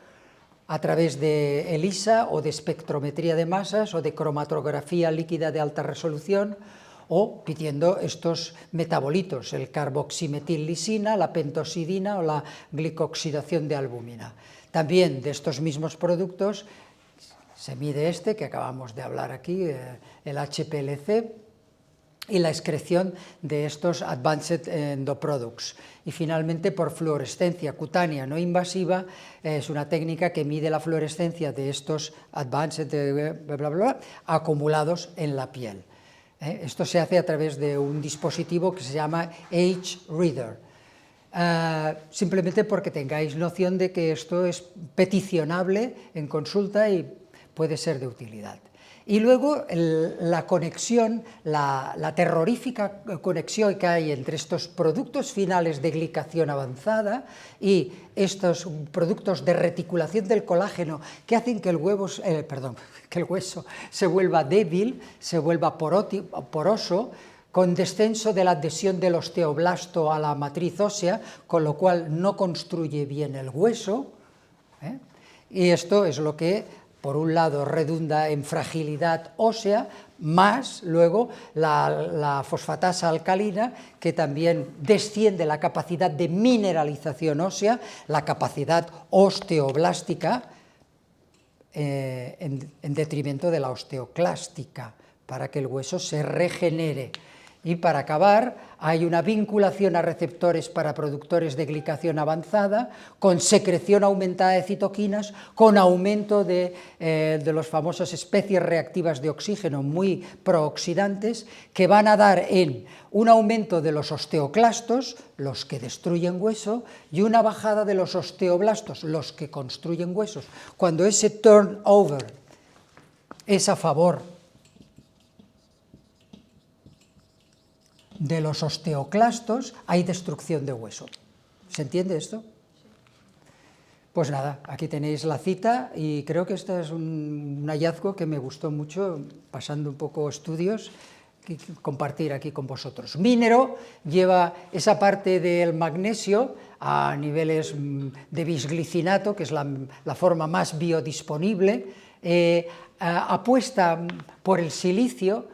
a través de ELISA o de espectrometría de masas o de cromatografía líquida de alta resolución, o pidiendo estos metabolitos, el carboximetillisina, la pentosidina o la glicoxidación de albúmina. También de estos mismos productos se mide este que acabamos de hablar aquí, el HPLC, y la excreción de estos Advanced Endoproducts. Y finalmente, por fluorescencia cutánea no invasiva, es una técnica que mide la fluorescencia de estos Advanced bla, bla, bla, acumulados en la piel. Esto se hace a través de un dispositivo que se llama H-Reader. Simplemente porque tengáis noción de que esto es peticionable en consulta y puede ser de utilidad. Y luego la conexión, la terrorífica conexión que hay entre estos productos finales de glicación avanzada y estos productos de reticulación del colágeno que hacen que el hueso se vuelva débil, se vuelva poroso, con descenso de la adhesión del osteoblasto a la matriz ósea, con lo cual no construye bien el hueso. Y esto es lo que, por un lado, redunda en fragilidad ósea, más luego la fosfatasa alcalina, que también desciende la capacidad de mineralización ósea, la capacidad osteoblástica, en detrimento de la osteoclástica, para que el hueso se regenere. Y para acabar, hay una vinculación a receptores para productores de glicación avanzada, con secreción aumentada de citoquinas, con aumento de los famosos especies reactivas de oxígeno muy prooxidantes, que van a dar en un aumento de los osteoclastos, los que destruyen hueso, y una bajada de los osteoblastos, los que construyen huesos. Cuando ese turnover es a favor de los osteoclastos hay destrucción de hueso. ¿Se entiende esto? Pues nada, aquí tenéis la cita y creo que este es un hallazgo que me gustó mucho, pasando un poco estudios, compartir aquí con vosotros. Minero lleva esa parte del magnesio a niveles de bisglicinato, que es la forma más biodisponible, apuesta por el silicio,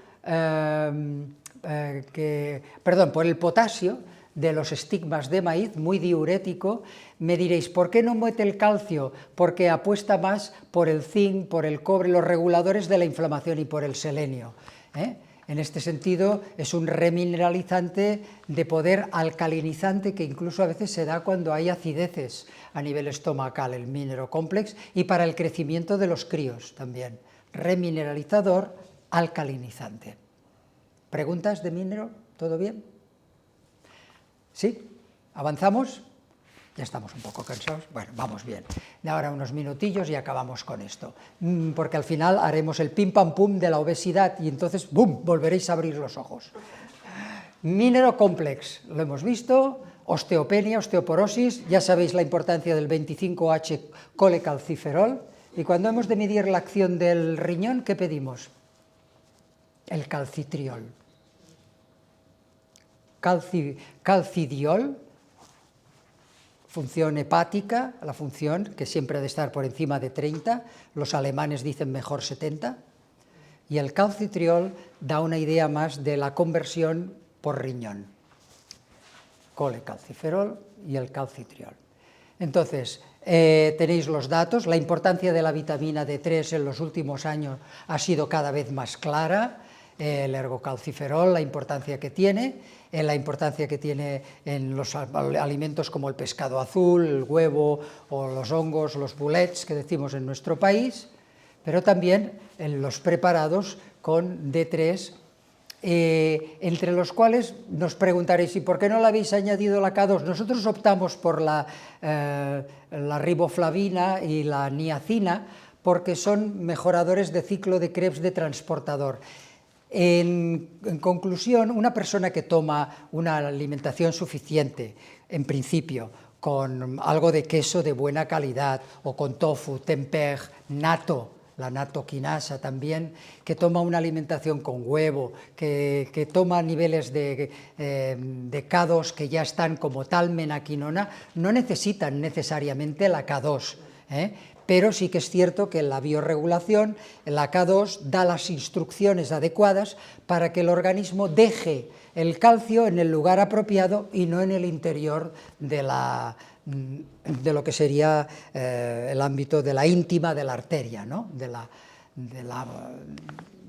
por el potasio de los estigmas de maíz, muy diurético. Me diréis, ¿por qué no mete el calcio? Porque apuesta más por el zinc, por el cobre, los reguladores de la inflamación y por el selenio. En este sentido, es un remineralizante de poder alcalinizante que incluso a veces se da cuando hay acideces a nivel estomacal, el Minero Complex, y para el crecimiento de los críos también. Remineralizador, alcalinizante. ¿Preguntas de Minero? ¿Todo bien? ¿Sí? ¿Avanzamos? Ya estamos un poco cansados. Bueno, vamos bien. Ahora unos minutillos y acabamos con esto. Porque al final haremos el pim pam pum de la obesidad y entonces, ¡bum!, volveréis a abrir los ojos. Minero Complex, lo hemos visto. Osteopenia, osteoporosis. Ya sabéis la importancia del 25H colecalciferol. Y cuando hemos de medir la acción del riñón, ¿qué pedimos? El calcitriol. Calcidiol, función hepática, la función que siempre ha de estar por encima de 30, los alemanes dicen mejor 70, y el calcitriol da una idea más de la conversión por riñón, colecalciferol y el calcitriol. Entonces, tenéis los datos, la importancia de la vitamina D3 en los últimos años ha sido cada vez más clara, el ergocalciferol, la importancia que tiene en los alimentos como el pescado azul, el huevo o los hongos, los bullets que decimos en nuestro país, pero también en los preparados con D3, entre los cuales nos preguntaréis, ¿y por qué no le habéis añadido la K2? Nosotros optamos por la riboflavina y la niacina porque son mejoradores de ciclo de Krebs de transportador. En conclusión, una persona que toma una alimentación suficiente, en principio, con algo de queso de buena calidad, o con tofu, tempeh, natto, la natoquinasa también, que toma una alimentación con huevo, que toma niveles de K2 que ya están como tal menaquinona, no necesitan necesariamente la K2, pero sí que es cierto que en la bioregulación la K2 da las instrucciones adecuadas para que el organismo deje el calcio en el lugar apropiado y no en el interior de lo que sería el ámbito de la íntima de la arteria, ¿no?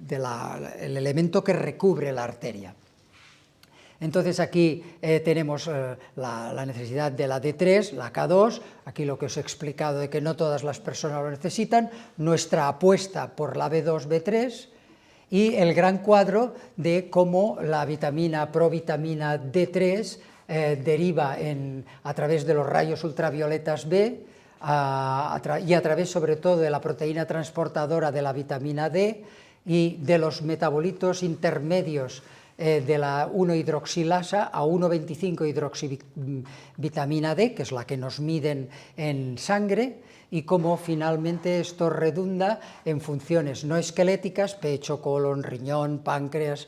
El elemento que recubre la arteria. Entonces aquí tenemos la necesidad de la D3, la K2, aquí lo que os he explicado de que no todas las personas lo necesitan, nuestra apuesta por la B2, B3 y el gran cuadro de cómo la provitamina D3 deriva a través de los rayos ultravioletas B y a través sobre todo de la proteína transportadora de la vitamina D y de los metabolitos intermedios de la 1-hidroxilasa a 1,25-hidroxivitamina D, que es la que nos miden en sangre, y cómo finalmente esto redunda en funciones no esqueléticas, pecho, colon, riñón, páncreas,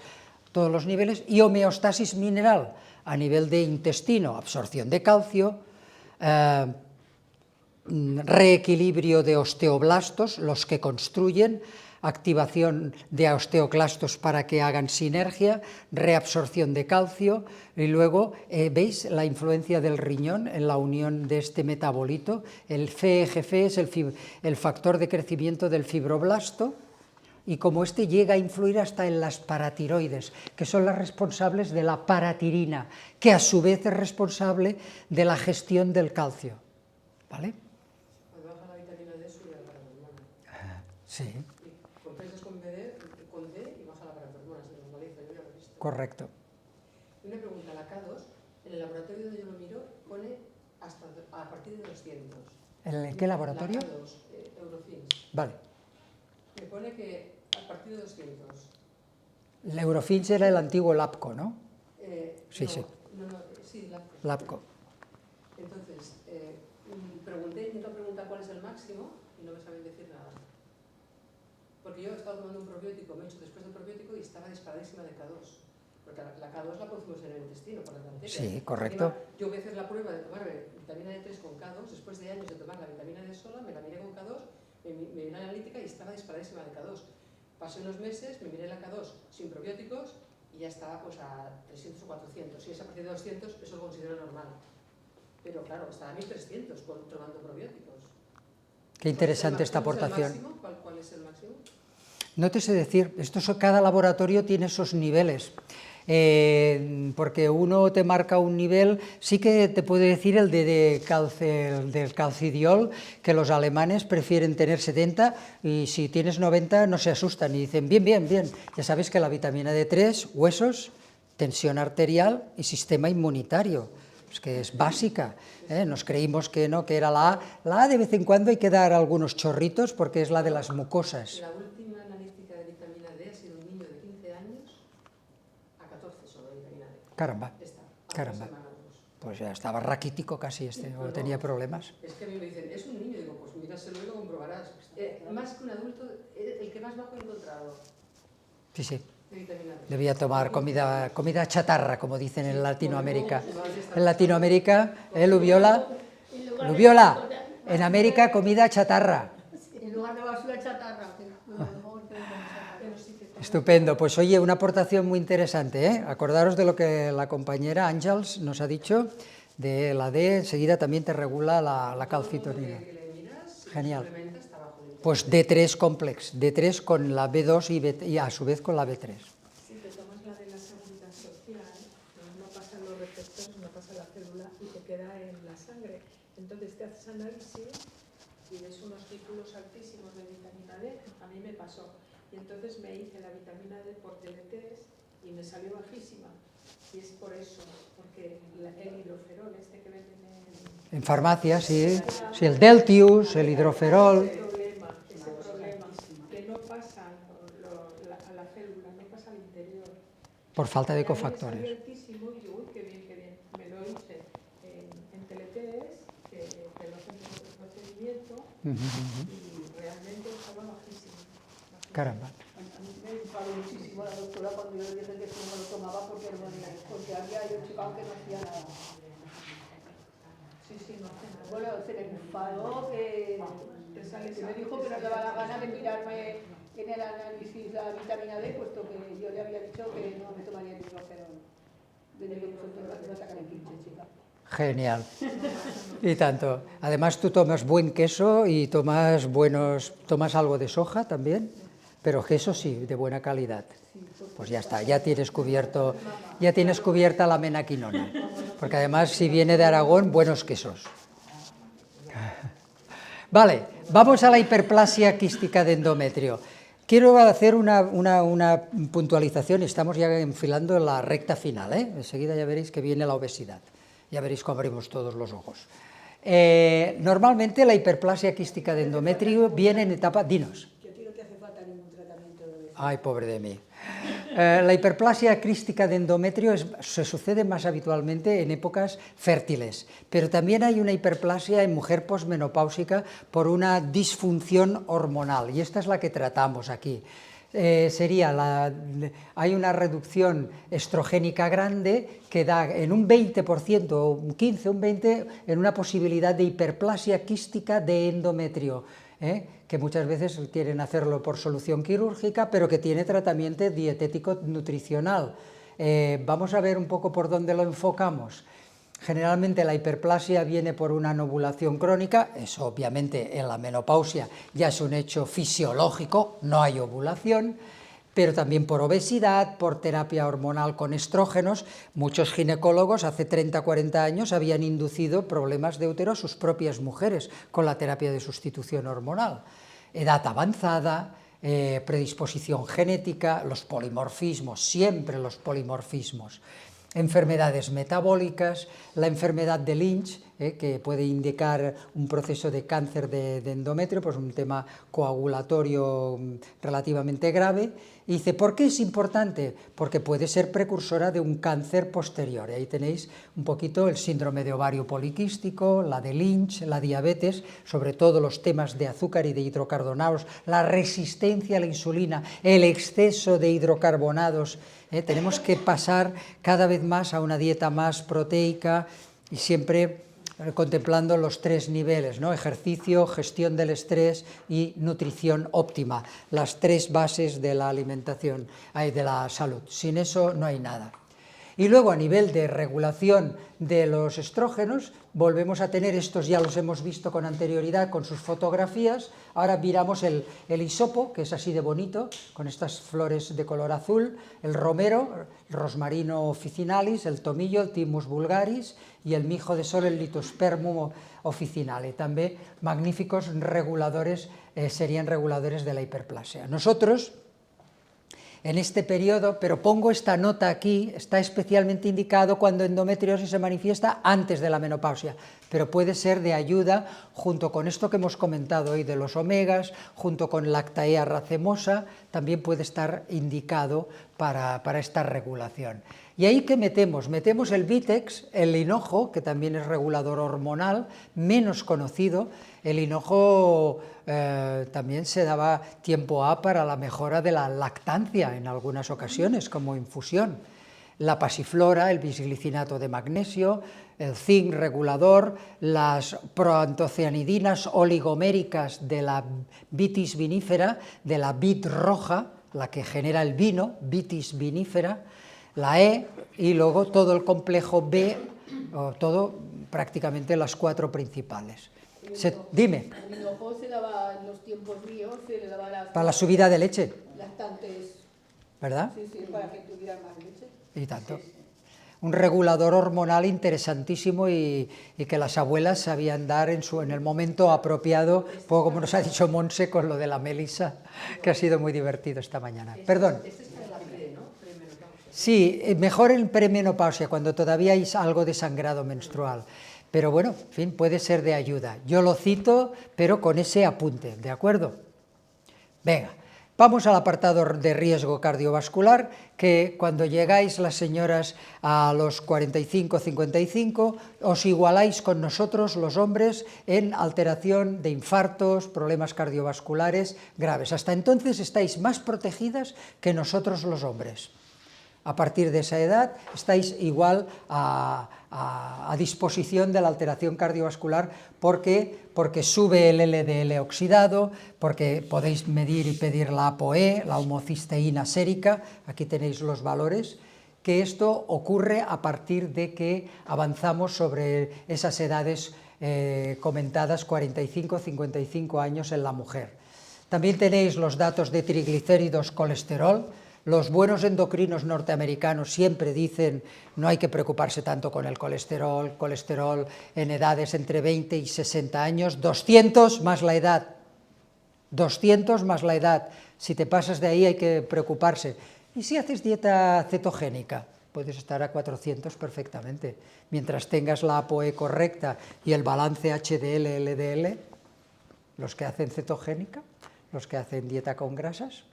todos los niveles, y homeostasis mineral a nivel de intestino, absorción de calcio, reequilibrio de osteoblastos, los que construyen, activación de osteoclastos para que hagan sinergia, reabsorción de calcio, y luego veis la influencia del riñón en la unión de este metabolito. El FEGF es el factor de crecimiento del fibroblasto, y como este llega a influir hasta en las paratiroides, que son las responsables de la paratirina, que a su vez es responsable de la gestión del calcio. ¿Vale? Pues baja la vitamina D, sube la parafermona. Sí. Compensas con D y baja la parafermona, se normaliza, yo ya lo he visto. Correcto. Una pregunta, la K2, en el laboratorio donde yo lo miro, pone a partir de 200. ¿En qué laboratorio? La K2, Eurofins. Vale. Me pone que a partir de 200. El Eurofins era el antiguo LAPCO, ¿no? Sí, sí. Sí, LAPCO. LAPCO. Entonces, intento preguntar cuál es el máximo y no me saben decir nada. Porque yo he estado tomando un probiótico, me he hecho después del probiótico y estaba disparadísima de K2. Porque la K2 la producimos en el intestino, por la bacteria. Sí, correcto. Yo voy a hacer la prueba de tomar vitamina D3 con K2, después de años de tomar la vitamina D sola, me la miré con K2, me miré la analítica y estaba disparadísima de K2. Pasé unos meses, me miré la K2 sin probióticos y ya estaba pues, a 300 o 400. Si es a partir de 200, eso lo considero normal. Pero claro, estaba a 1300 tomando probióticos. Qué interesante esta aportación. ¿Cuál es el máximo? No te sé decir, cada laboratorio tiene esos niveles. Porque uno te marca un nivel, sí que te puede decir el del calcidiol, que los alemanes prefieren tener 70 y si tienes 90 no se asustan y dicen bien, bien, bien. Ya sabes que la vitamina D3, huesos, tensión arterial y sistema inmunitario, pues que es básica. Nos creímos que no, que era la A. La A de vez en cuando hay que dar algunos chorritos porque es la de las mucosas. La última analítica de vitamina D ha sido un niño de 15 años a 14 solo de vitamina D. Caramba, Está, caramba. Pues ya estaba raquítico casi o tenía problemas. Es que a mí me dicen, es un niño, digo, pues míraselo y lo comprobarás. Más que un adulto, el que más bajo he encontrado. Sí, sí. De vitamina D. Debía tomar comida chatarra, como dicen en Latinoamérica. En Latinoamérica, Luviola, en América comida chatarra. En lugar de basura chatarra. Estupendo, pues oye, una aportación muy interesante, ¿eh? Acordaros de lo que la compañera Ángels nos ha dicho, de la D, enseguida también te regula la calcitonina. Genial. Pues D3 complex, D3 con la B2 y a su vez con la B3. Si te tomas la de la seguridad social, no pasa los receptores, no pasa la célula y te queda en la sangre. Entonces te haces análisis y ves unos títulos altísimos de vitamina D, a mí me pasó. Y entonces me hice la vitamina D por TDTs y me salió bajísima. Y es por eso, porque el hidroferol, que venden en farmacia, sí, sí, el Deltius, el hidroferol. Ese problema, que no pasa a la célula, no pasa al interior. Por falta de Y a mí cofactores. me salió altísimo y digo, uy, qué bien, qué bien. Me lo hice en TLTs, que lo hacen por otro procedimiento, y realmente estaba bajísimo. Caramba. A mí me enfadó muchísimo la doctora cuando yo le dije que no me lo tomaba porque había yo checado que no hacía nada. Sí, no hace nada. Bueno, se me enfadó que me dijo que no le daba la gana de mirarme en el análisis la vitamina D, puesto que yo le había dicho que no me tomaría el hidroferol. Desde que nosotros no sacan el pinche, chica. Genial. Y tanto. Además tú tomas buen queso y tomas algo de soja también, pero queso sí, de buena calidad. Pues ya está, ya tienes cubierta la menaquinona. Porque además si viene de Aragón, buenos quesos. Vale, vamos a la hiperplasia quística de endometrio. Quiero hacer una puntualización, estamos ya enfilando en la recta final, ¿eh? Enseguida ya veréis que viene la obesidad. Ya veréis cómo abrimos todos los ojos. Normalmente la hiperplasia quística de endometrio viene en etapa... Dinos. Que a ti no te hace falta ningún tratamiento de... Ay, pobre de mí. La hiperplasia quística de endometrio se sucede más habitualmente en épocas fértiles, pero también hay una hiperplasia en mujer posmenopáusica por una disfunción hormonal, y esta es la que tratamos aquí. Hay una reducción estrogénica grande que da en un 20%, un 15, un 20%, en una posibilidad de hiperplasia quística de endometrio, que muchas veces quieren hacerlo por solución quirúrgica, pero que tiene tratamiento dietético nutricional. Vamos a ver un poco por dónde lo enfocamos. Generalmente la hiperplasia viene por una anovulación crónica, eso obviamente en la menopausia ya es un hecho fisiológico, no hay ovulación, pero también por obesidad, por terapia hormonal con estrógenos. Muchos ginecólogos hace 30 o 40 años habían inducido problemas de útero a sus propias mujeres con la terapia de sustitución hormonal. Edad avanzada, predisposición genética, los polimorfismos, siempre los polimorfismos. enfermedades metabólicas, la enfermedad de Lynch, que puede indicar un proceso de cáncer de endometrio, pues un tema coagulatorio relativamente grave. Y dice, ¿por qué es importante? Porque puede ser precursora de un cáncer posterior. Y ahí tenéis un poquito el síndrome de ovario poliquístico, la de Lynch, la diabetes, sobre todo los temas de azúcar y de hidrocarbonados, la resistencia a la insulina, el exceso de hidrocarbonados. Tenemos que pasar cada vez más a una dieta más proteica y siempre contemplando los 3 niveles, ¿no? Ejercicio, gestión del estrés y nutrición óptima, las 3 bases de la alimentación, de la salud. Sin eso no hay nada. Y luego a nivel de regulación de los estrógenos, volvemos a tener, estos ya los hemos visto con anterioridad con sus fotografías, ahora miramos el hisopo, que es así de bonito, con estas flores de color azul, el romero, el rosmarino officinalis, el tomillo, el thymus vulgaris, y el mijo de sol, el Litospermum officinale, también magníficos reguladores, serían reguladores de la hiperplasia. Nosotros, en este periodo, pero pongo esta nota aquí, está especialmente indicado cuando endometriosis se manifiesta antes de la menopausia, pero puede ser de ayuda junto con esto que hemos comentado hoy de los omegas, junto con Lactaea racemosa, también puede estar indicado para esta regulación. ¿Y ahí qué metemos? Metemos el Vitex, el hinojo, que también es regulador hormonal, menos conocido. El hinojo también se daba tiempo A para la mejora de la lactancia en algunas ocasiones, como infusión. La pasiflora, el bisglicinato de magnesio, el zinc regulador, las proantocianidinas oligoméricas de la vitis vinífera, de la vid roja, la que genera el vino, vitis vinífera, la E, y luego todo el complejo B, todo prácticamente las 4 principales. Dime. El hinojo se daba en los tiempos míos, se le daba Para la subida de leche. Lactantes. ¿Verdad? Sí, sí, para que tuvieran más leche. Y tanto. Un regulador hormonal interesantísimo y que las abuelas sabían dar en el momento apropiado, poco como nos ha dicho Monse con lo de la melisa, que ha sido muy divertido esta mañana. Perdón. Este es para la pre, ¿no? Premenopausia. Sí, mejor en premenopausia, cuando todavía hay algo de sangrado menstrual. Pero bueno, en fin, puede ser de ayuda. Yo lo cito, pero con ese apunte, ¿de acuerdo? Venga, vamos al apartado de riesgo cardiovascular, que cuando llegáis las señoras a los 45-55, os igualáis con nosotros, los hombres, en alteración de infartos, problemas cardiovasculares graves. Hasta entonces estáis más protegidas que nosotros los hombres. A partir de esa edad estáis igual a disposición de la alteración cardiovascular porque sube el LDL oxidado, porque podéis medir y pedir la ApoE, la homocisteína sérica, aquí tenéis los valores, que esto ocurre a partir de que avanzamos sobre esas edades comentadas, 45-55 años en la mujer. También tenéis los datos de triglicéridos, colesterol. Los buenos endocrinos norteamericanos siempre dicen no hay que preocuparse tanto con el colesterol en edades entre 20 y 60 años, 200 más la edad, 200 más la edad, si te pasas de ahí hay que preocuparse. Y si haces dieta cetogénica, puedes estar a 400 perfectamente, mientras tengas la ApoE correcta y el balance HDL-LDL, los que hacen cetogénica, los que hacen dieta con grasas,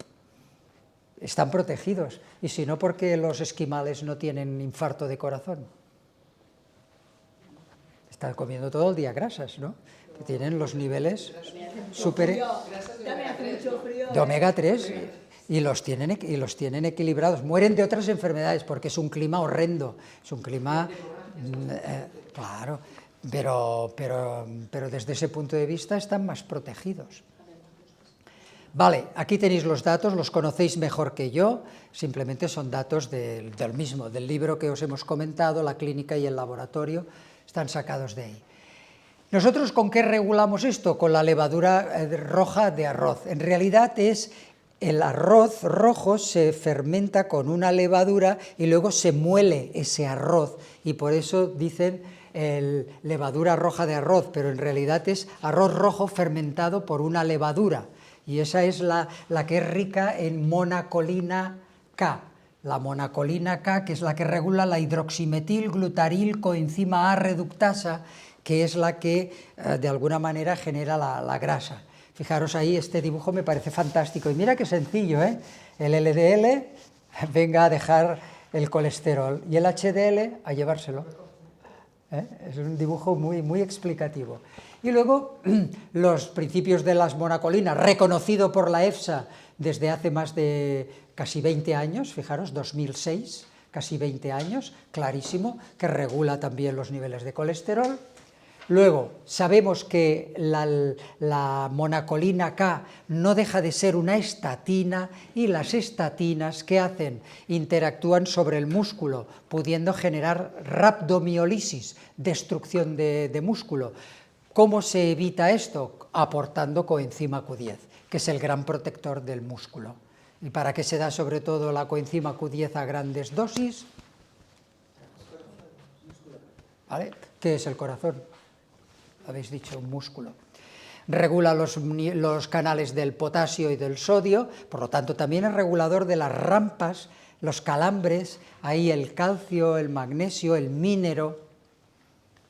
están protegidos, y si no, porque los esquimales no tienen infarto de corazón. Están comiendo todo el día grasas, ¿no? Que tienen los niveles de omega 3 y los tienen equilibrados. Mueren de otras enfermedades porque es un clima horrendo, es un clima, claro, pero desde ese punto de vista están más protegidos. Vale, aquí tenéis los datos, los conocéis mejor que yo, simplemente son datos del libro que os hemos comentado, la clínica y el laboratorio, están sacados de ahí. ¿Nosotros con qué regulamos esto? Con la levadura roja de arroz. En realidad es el arroz rojo, se fermenta con una levadura y luego se muele ese arroz, y por eso dicen levadura roja de arroz, pero en realidad es arroz rojo fermentado por una levadura. Y esa es la que es rica en monacolina K, la monacolina K, que es la que regula la hidroximetil glutaril coenzima A reductasa, que es la que de alguna manera genera la grasa. Fijaros ahí, este dibujo me parece fantástico. Y mira qué sencillo, ¿eh? El LDL venga a dejar el colesterol y el HDL a llevárselo. Es un dibujo muy explicativo. Y luego los principios de las monacolinas, reconocido por la EFSA desde hace más de casi 20 años, fijaros, 2006, casi 20 años, clarísimo, que regula también los niveles de colesterol. Luego, sabemos que la monacolina K no deja de ser una estatina, y las estatinas, ¿qué hacen? Interactúan sobre el músculo, pudiendo generar rhabdomiólisis, destrucción de músculo. ¿Cómo se evita esto? Aportando coenzima Q10, que es el gran protector del músculo. ¿Y para qué se da sobre todo la coenzima Q10 a grandes dosis? ¿Vale? ¿Qué es el corazón? Habéis dicho, un músculo. Regula los canales del potasio y del sodio, por lo tanto también es regulador de las rampas, los calambres, ahí el calcio, el magnesio, el minero.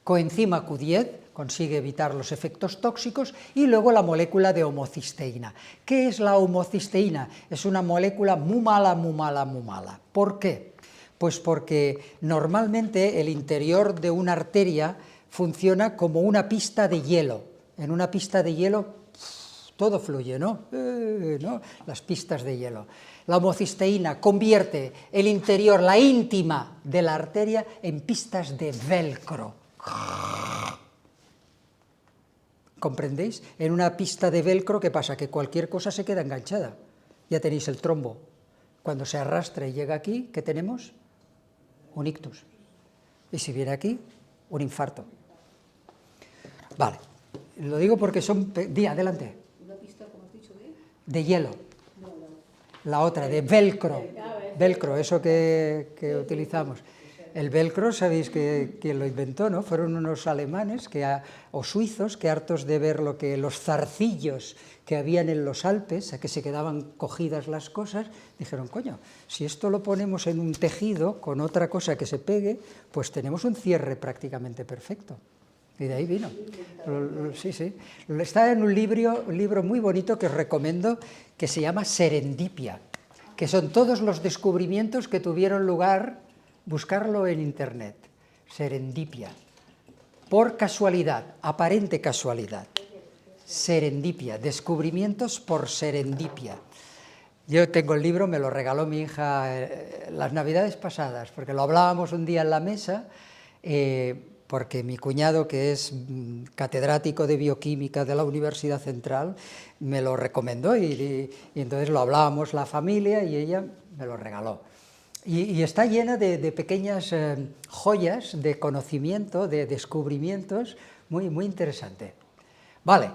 Coenzima Q10 consigue evitar los efectos tóxicos, y luego la molécula de homocisteína. ¿Qué es la homocisteína? Es una molécula muy mala. ¿Por qué? Pues porque normalmente el interior de una arteria funciona como una pista de hielo. En una pista de hielo todo fluye, ¿no? Las pistas de hielo. La homocisteína convierte el interior, la íntima de la arteria, en pistas de velcro. ¿Comprendéis? En una pista de velcro, ¿qué pasa? Que cualquier cosa se queda enganchada. Ya tenéis el trombo. Cuando se arrastra y llega aquí, ¿qué tenemos? Un ictus. Y si viene aquí, un infarto. Vale, lo digo porque son... adelante. Una pista, como has dicho, de hielo. La otra, de velcro. Velcro, eso que utilizamos. El velcro, sabéis quién lo inventó, ¿no? Fueron unos alemanes o suizos que, hartos de ver los zarcillos que habían en los Alpes, a que se quedaban cogidas las cosas, dijeron, coño, si esto lo ponemos en un tejido con otra cosa que se pegue, pues tenemos un cierre prácticamente perfecto. Y de ahí vino. Sí. Está en un libro muy bonito que os recomiendo, que se llama Serendipia, que son todos los descubrimientos que tuvieron lugar, buscarlo en internet, Serendipia, por casualidad, aparente casualidad. Serendipia, descubrimientos por serendipia. Yo tengo el libro, me lo regaló mi hija las navidades pasadas, porque lo hablábamos un día en la mesa, porque mi cuñado, que es catedrático de bioquímica de la Universidad Central, me lo recomendó, y entonces lo hablábamos la familia y ella me lo regaló. Y está llena de pequeñas joyas de conocimiento, de descubrimientos, muy interesante. Vale,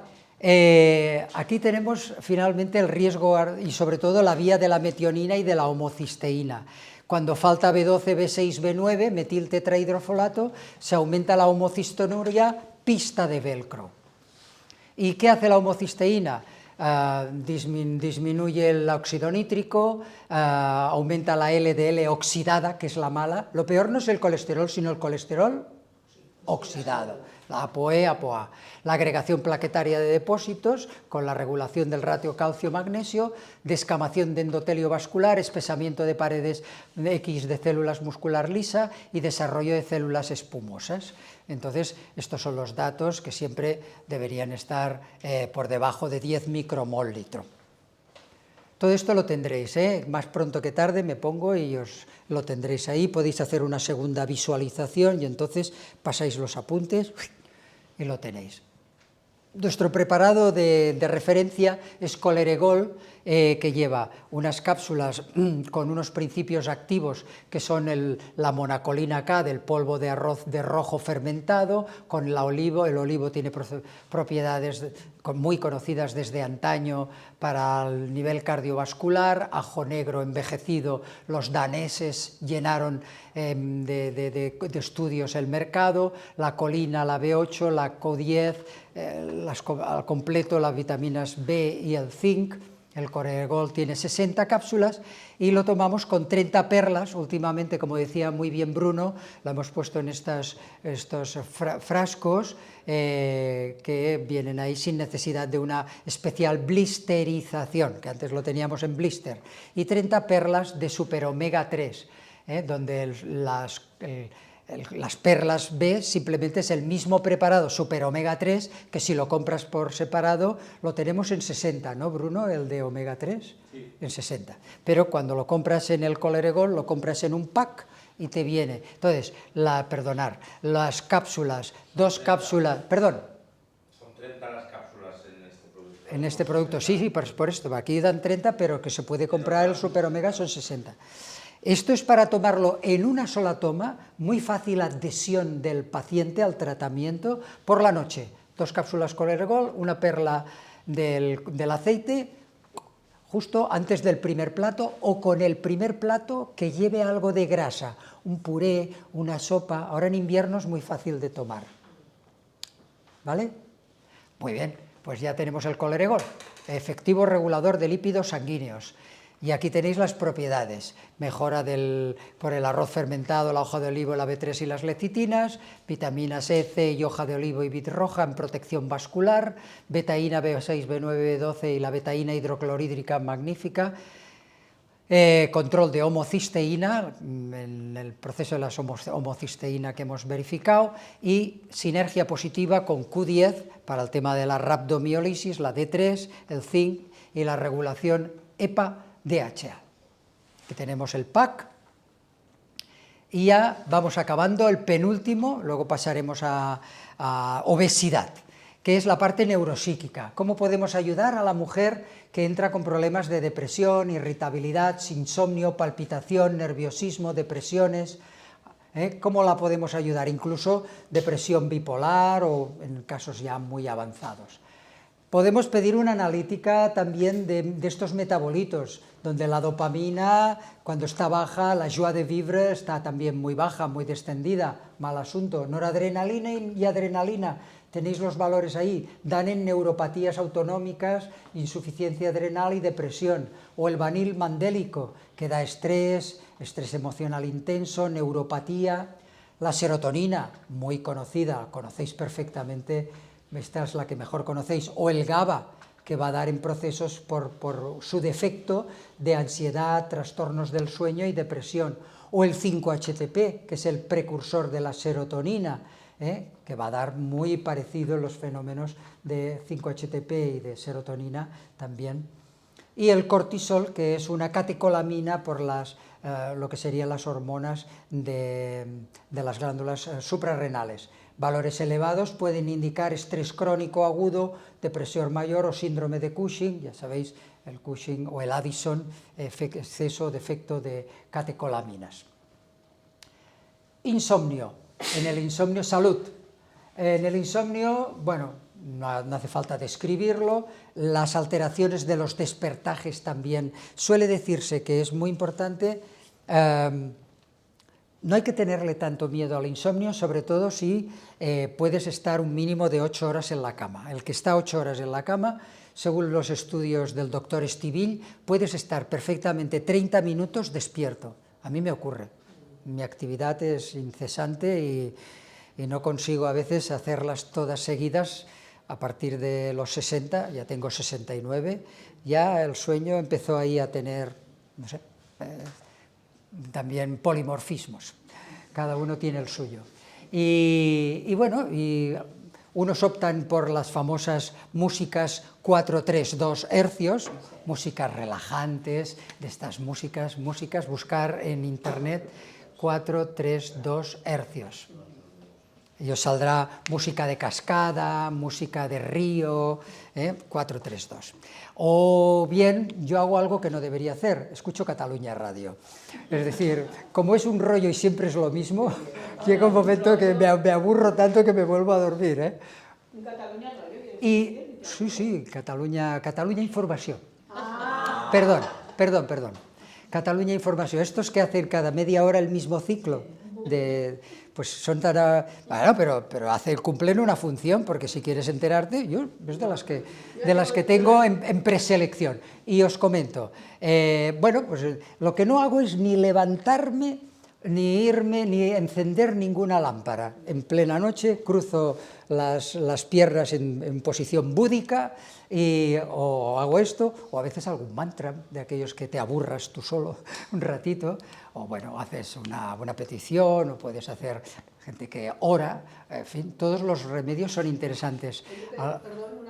aquí tenemos finalmente el riesgo y sobre todo la vía de la metionina y de la homocisteína. Cuando falta B12, B6, B9, metiltetrahidrofolato, se aumenta la homocistonuria, pista de velcro. ¿Y qué hace la homocisteína? Disminuye el óxido nítrico, aumenta la LDL oxidada, que es la mala. Lo peor no es el colesterol, sino el colesterol oxidado, la ApoE-ApoA. La agregación plaquetaria de depósitos, con la regulación del ratio calcio-magnesio, descamación de endotelio vascular, espesamiento de paredes X de células muscular lisa y desarrollo de células espumosas. Entonces, estos son los datos que siempre deberían estar por debajo de 10 micromol litro. Todo esto lo tendréis, más pronto que tarde me pongo y os lo tendréis ahí. Podéis hacer una segunda visualización y entonces pasáis los apuntes y lo tenéis. Nuestro preparado de referencia es Coleregol, que lleva unas cápsulas con unos principios activos que son la monacolina K del polvo de arroz de rojo fermentado, con el olivo tiene propiedades muy conocidas desde antaño para el nivel cardiovascular, ajo negro envejecido, los daneses llenaron de estudios el mercado, la colina, la B8, la Q10, al completo las vitaminas B y el zinc, El Coleregol tiene 60 cápsulas y lo tomamos con 30 perlas. Últimamente, como decía muy bien Bruno, lo hemos puesto en estos frascos que vienen ahí sin necesidad de una especial blisterización, que antes lo teníamos en blister, y 30 perlas de super omega 3, donde las perlas B simplemente es el mismo preparado super omega 3, que si lo compras por separado lo tenemos en 60, ¿no, Bruno? El de omega 3, sí. En 60. Pero cuando lo compras en el Coleregol, lo compras en un pack y te viene. Entonces, las cápsulas, 2 cápsulas, perdón. Son 30 las cápsulas en este producto. En este producto, sí, por esto, aquí dan 30, pero que se puede comprar el super omega son 60. Esto es para tomarlo en una sola toma, muy fácil adhesión del paciente al tratamiento por la noche. 2 cápsulas Coleregol, una perla del aceite, justo antes del primer plato o con el primer plato que lleve algo de grasa, un puré, una sopa. Ahora en invierno es muy fácil de tomar. ¿Vale? Muy bien, pues ya tenemos el Coleregol, efectivo regulador de lípidos sanguíneos. Y aquí tenéis las propiedades: mejora por el arroz fermentado, la hoja de olivo, la B3 y las lecitinas, vitaminas E, C y hoja de olivo y bit roja en protección vascular, betaína, B6, B9, B12 y la betaína hidroclorhídrica magnífica, control de homocisteína, en el proceso de la homocisteína que hemos verificado, y sinergia positiva con Q10 para el tema de la rhabdomiólisis, la D3, el zinc y la regulación EPA-DHA. Aquí tenemos el pack y ya vamos acabando el penúltimo, luego pasaremos a obesidad, que es la parte neuropsíquica. ¿Cómo podemos ayudar a la mujer que entra con problemas de depresión, irritabilidad, insomnio, palpitación, nerviosismo, depresiones? ¿Cómo la podemos ayudar? Incluso depresión bipolar o en casos ya muy avanzados. Podemos pedir una analítica también de estos metabolitos, donde la dopamina, cuando está baja, la joie de vivre está también muy baja, muy descendida, mal asunto. Noradrenalina y adrenalina, tenéis los valores ahí, dan en neuropatías autonómicas, insuficiencia adrenal y depresión. O el vanil mandélico, que da estrés emocional intenso, neuropatía. La serotonina, muy conocida, conocéis perfectamente, esta es la que mejor conocéis, o el GABA, que va a dar en procesos por su defecto de ansiedad, trastornos del sueño y depresión, o el 5-HTP, que es el precursor de la serotonina, que va a dar muy parecido los fenómenos de 5-HTP y de serotonina también, y el cortisol, que es una catecolamina por lo que serían las hormonas de las glándulas suprarrenales. Valores elevados pueden indicar estrés crónico agudo, depresión mayor o síndrome de Cushing, ya sabéis, el Cushing o el Addison, exceso, defecto de catecolaminas. Insomnio. En el insomnio, salud. En el insomnio, bueno, no hace falta describirlo, las alteraciones de los despertajes también. Suele decirse que es muy importante. No hay que tenerle tanto miedo al insomnio, sobre todo si puedes estar un mínimo de 8 horas en la cama. El que está 8 horas en la cama, según los estudios del doctor Estivil, puedes estar perfectamente 30 minutos despierto. A mí me ocurre. Mi actividad es incesante y no consigo a veces hacerlas todas seguidas. A partir de los 60, ya tengo 69, ya el sueño empezó ahí a tener, no sé, también polimorfismos, cada uno tiene el suyo. Y bueno, y unos optan por las famosas músicas 4-3-2 hercios, músicas relajantes, de estas músicas, buscar en internet 4-3-2 hercios. Y os saldrá música de cascada, música de río, 4-3-2. O bien, yo hago algo que no debería hacer, escucho Cataluña Radio. Es decir, como es un rollo y siempre es lo mismo, llega un momento que me aburro tanto que me vuelvo a dormir. Cataluña Radio. Y, sí, Cataluña Informació. Perdón. Cataluña Informació. Estos que hacen cada media hora el mismo ciclo. pues son tan... Bueno, pero cumplen una función, porque si quieres enterarte, yo es de las que tengo en preselección. Y os comento, bueno, pues lo que no hago es ni levantarme, ni irme, ni encender ninguna lámpara. En plena noche cruzo las piernas en posición búdica, o hago esto, o a veces algún mantra de aquellos que te aburras tú solo un ratito, o bueno, haces una buena petición, o puedes hacer gente que ora, en fin, todos los remedios son interesantes. Perdón,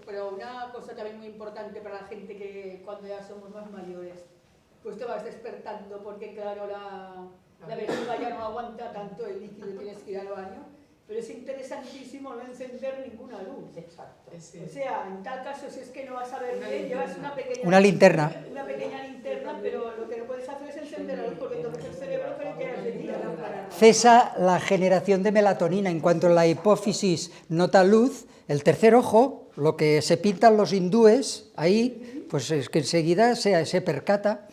pero una cosa también muy importante para la gente que cuando ya somos más mayores, pues te vas despertando porque claro, la vejiga ya no aguanta tanto el líquido y tienes que ir al baño, pero es interesantísimo no encender ninguna luz. Exacto. O sea, en tal caso, si es que no vas a ver bien, llevas una linterna. Una pequeña linterna, pero lo que no puedes hacer es encender la luz, porque entonces el cerebro ya se tira para... Cesa la generación de melatonina. En cuanto la hipófisis nota luz, el tercer ojo, lo que se pintan los hindúes, ahí, pues es que enseguida se percata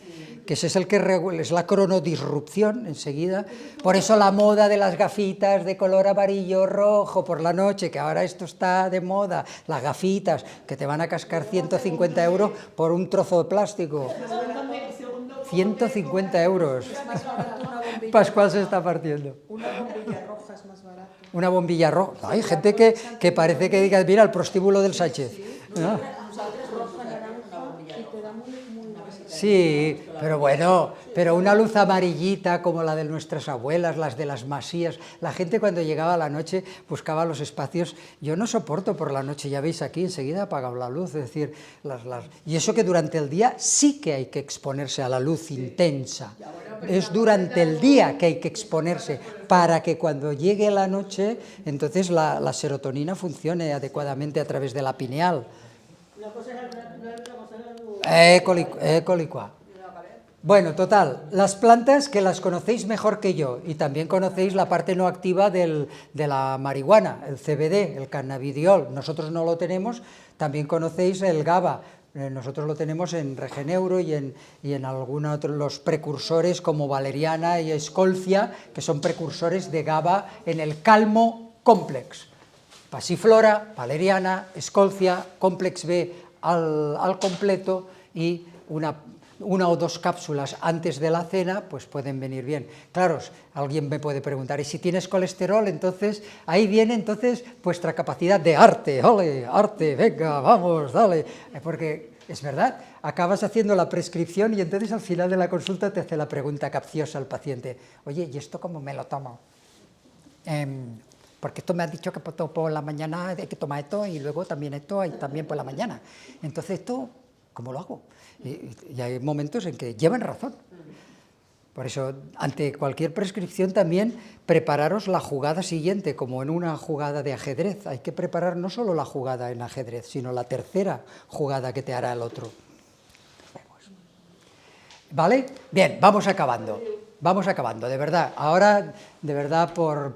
que ese es el que es la cronodisrupción enseguida. Por eso la moda de las gafitas de color amarillo rojo por la noche, que ahora esto está de moda, las gafitas que te van a cascar 150 euros por un trozo de plástico. 150 euros. Pascual se está partiendo. Una bombilla roja es más barato. Una bombilla roja. Hay gente que parece que diga, mira, el prostíbulo del Sánchez. ¿No? Roja, naranja y te da muy Sí, pero bueno, pero una luz amarillita como la de nuestras abuelas, las de las masías. La gente cuando llegaba a la noche buscaba los espacios. Yo no soporto por la noche, ya veis aquí, enseguida apagado la luz. Es decir, y eso que durante el día sí que hay que exponerse a la luz intensa. Es durante el día que hay que exponerse para que cuando llegue la noche, entonces la serotonina funcione adecuadamente a través de la pineal. Una cosa es la natural, otra cosa es la Écolicua. Bueno, total, las plantas que las conocéis mejor que yo, y también conocéis la parte no activa de la marihuana, el CBD, el cannabidiol. Nosotros no lo tenemos. También conocéis el GABA. Nosotros lo tenemos en Regeneuro y en algunos otros, los precursores como valeriana y escolcia, que son precursores de GABA en el Calmo Complex. Pasiflora, valeriana, escolcia, complex B al completo, y una o dos cápsulas antes de la cena, pues pueden venir bien. Claro, alguien me puede preguntar, ¿y si tienes colesterol? Entonces, ahí viene entonces vuestra capacidad de arte, ole, arte, venga, vamos, dale, porque es verdad, acabas haciendo la prescripción y entonces al final de la consulta te hace la pregunta capciosa al paciente, oye, ¿y esto cómo me lo tomo? Porque esto me ha dicho que por la mañana hay que tomar esto y luego también esto y también por la mañana. Entonces esto, ¿cómo lo hago? Y hay momentos en que llevan razón. Por eso, ante cualquier prescripción también prepararos la jugada siguiente, como en una jugada de ajedrez. Hay que preparar no solo la jugada en ajedrez, sino la tercera jugada que te hará el otro. ¿Vale? Bien, vamos acabando. Vamos acabando, de verdad. Ahora, de verdad, por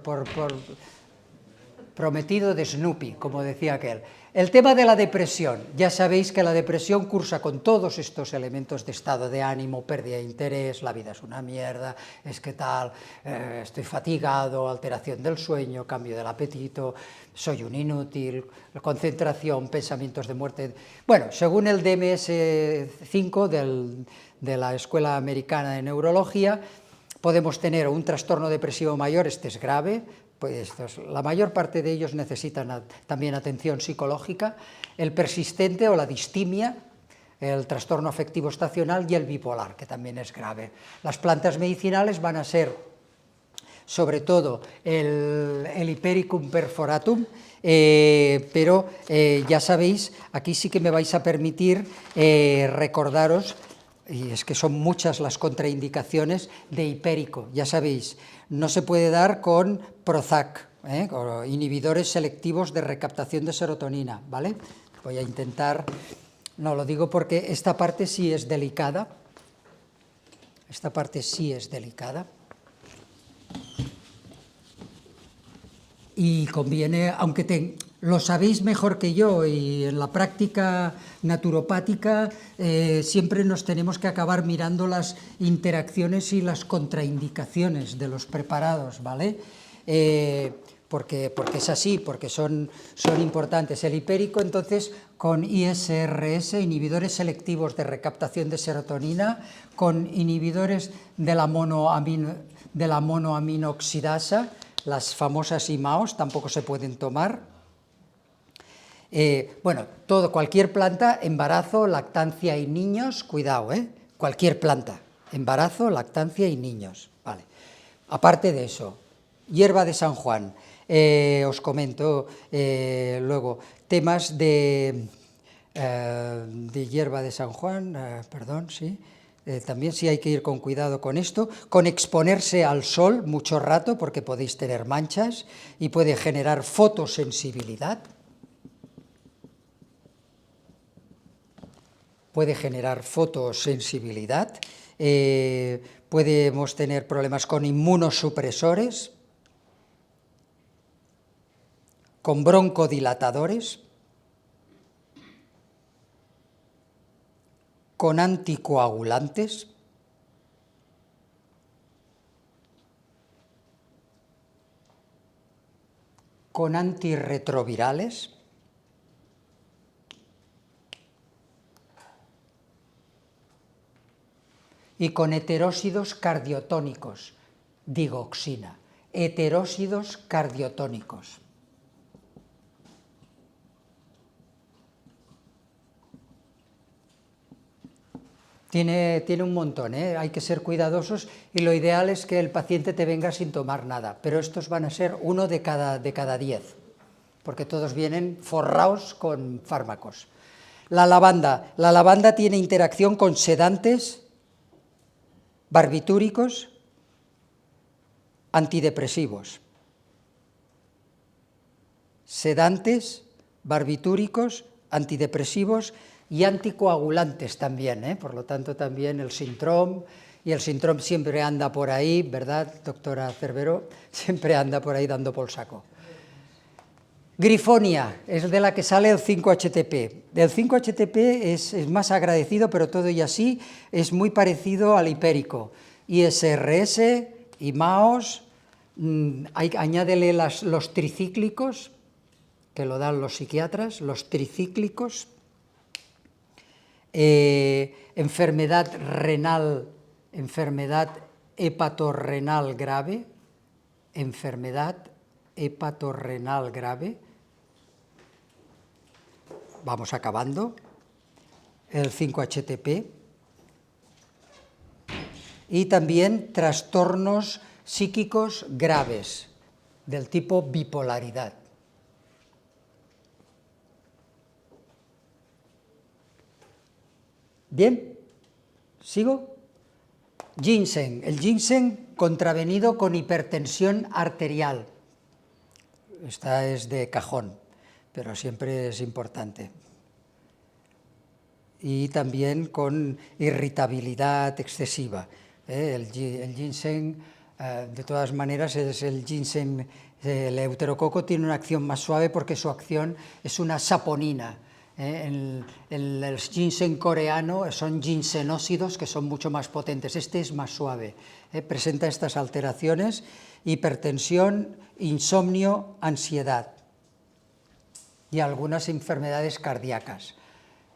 prometido de Snoopy, como decía aquel. El tema de la depresión. Ya sabéis que la depresión cursa con todos estos elementos de estado de ánimo, pérdida de interés, la vida es una mierda, es que tal, estoy fatigado, alteración del sueño, cambio del apetito, soy un inútil, concentración, pensamientos de muerte. Bueno, según el DMS-5 de la Escuela Americana de Neurología, podemos tener un trastorno depresivo mayor, este es grave, pues la mayor parte de ellos necesitan también atención psicológica, el persistente o la distimia, el trastorno afectivo estacional y el bipolar, que también es grave. Las plantas medicinales van a ser, sobre todo, el Hipericum perforatum, pero ya sabéis, aquí sí que me vais a permitir recordaros, y es que son muchas las contraindicaciones de hipérico, ya sabéis, no se puede dar con Prozac, o inhibidores selectivos de recaptación de serotonina, ¿vale? Voy a intentar, no lo digo porque esta parte sí es delicada, y conviene, aunque lo sabéis mejor que yo, y en la práctica naturopática siempre nos tenemos que acabar mirando las interacciones y las contraindicaciones de los preparados, ¿vale? porque es así, porque son importantes. El hipérico, entonces, con ISRS, inhibidores selectivos de recaptación de serotonina, con inhibidores de la monoaminoxidasa, las famosas IMAOs, tampoco se pueden tomar. Bueno, cualquier planta, embarazo, lactancia y niños, cuidado, cualquier planta, embarazo, lactancia y niños, vale. Aparte de eso, hierba de San Juan, os comento luego temas de hierba de San Juan, perdón, sí, también sí hay que ir con cuidado con esto, con exponerse al sol mucho rato porque podéis tener manchas y puede generar fotosensibilidad. Puede generar fotosensibilidad, podemos tener problemas con inmunosupresores, con broncodilatadores, con anticoagulantes, con antirretrovirales, y con heteróxidos cardiotónicos, digoxina, heteróxidos cardiotónicos. Tiene un montón, hay que ser cuidadosos y lo ideal es que el paciente te venga sin tomar nada, pero estos van a ser 1 de cada 10, porque todos vienen forrados con fármacos. La lavanda tiene interacción con sedantes, barbitúricos, antidepresivos. Sedantes, barbitúricos, antidepresivos y anticoagulantes también, por lo tanto también el Sintrom, y el Sintrom siempre anda por ahí, ¿verdad, doctora Cerveró? Siempre anda por ahí dando por saco. Grifonia, es de la que sale el 5-HTP. El 5-HTP es más agradecido, pero todo y así es muy parecido al hipérico. ISRS, IMAOs, añádele los tricíclicos, que lo dan los psiquiatras, los tricíclicos, enfermedad renal, enfermedad hepatorrenal grave, vamos acabando, el 5-HTP, y también trastornos psíquicos graves, del tipo bipolaridad. ¿Bien? ¿Sigo? Ginseng. El ginseng contravenido con hipertensión arterial. Esta es de cajón, pero siempre es importante. Y también con irritabilidad excesiva. El ginseng, de todas maneras, es el ginseng, el euterococo tiene una acción más suave porque su acción es una saponina. El ginseng coreano son ginsenósidos que son mucho más potentes, este es más suave, presenta estas alteraciones, hipertensión, insomnio, ansiedad y algunas enfermedades cardíacas.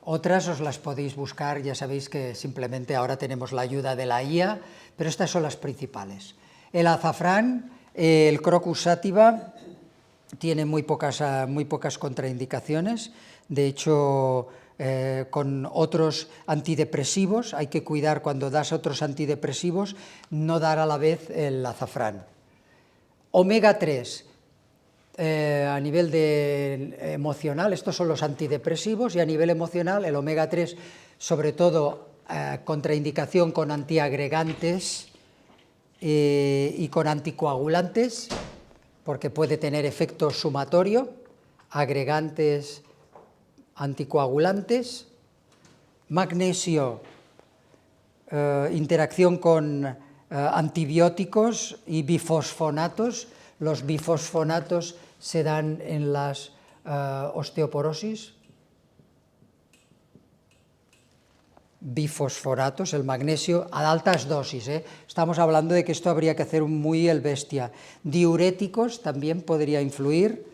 Otras os las podéis buscar, ya sabéis que simplemente ahora tenemos la ayuda de la IA, pero estas son las principales. El azafrán, el Crocus sativa, tiene muy pocas contraindicaciones. De hecho, con otros antidepresivos, hay que cuidar cuando das otros antidepresivos, no dar a la vez el azafrán. Omega 3, a nivel emocional, estos son los antidepresivos, y a nivel emocional, el omega 3, sobre todo, contraindicación con antiagregantes y con anticoagulantes, porque puede tener efecto sumatorio, agregantes, anticoagulantes. Magnesio, interacción con antibióticos y bifosfonatos. Los bifosfonatos se dan en las osteoporosis. bifosforatos, el magnesio, a altas dosis. Estamos hablando de que esto habría que hacer muy el bestia. Diuréticos también podría influir.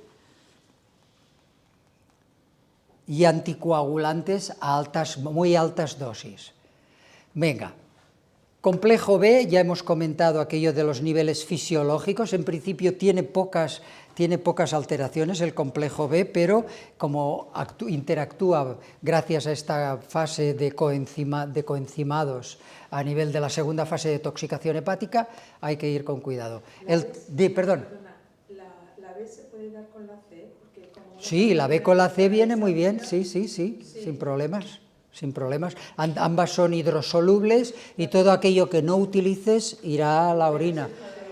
Y anticoagulantes a muy altas dosis. Venga, complejo B, ya hemos comentado aquello de los niveles fisiológicos, en principio tiene pocas alteraciones el complejo B, pero como interactúa gracias a esta fase de coenzimados a nivel de la segunda fase de toxicación hepática, hay que ir con cuidado. Perdón. ¿La B se puede dar con la C? Porque como Sí, la B con la C viene muy bien, sí, sin problemas. Sin problemas. Ambas son hidrosolubles y todo aquello que no utilices irá a la orina.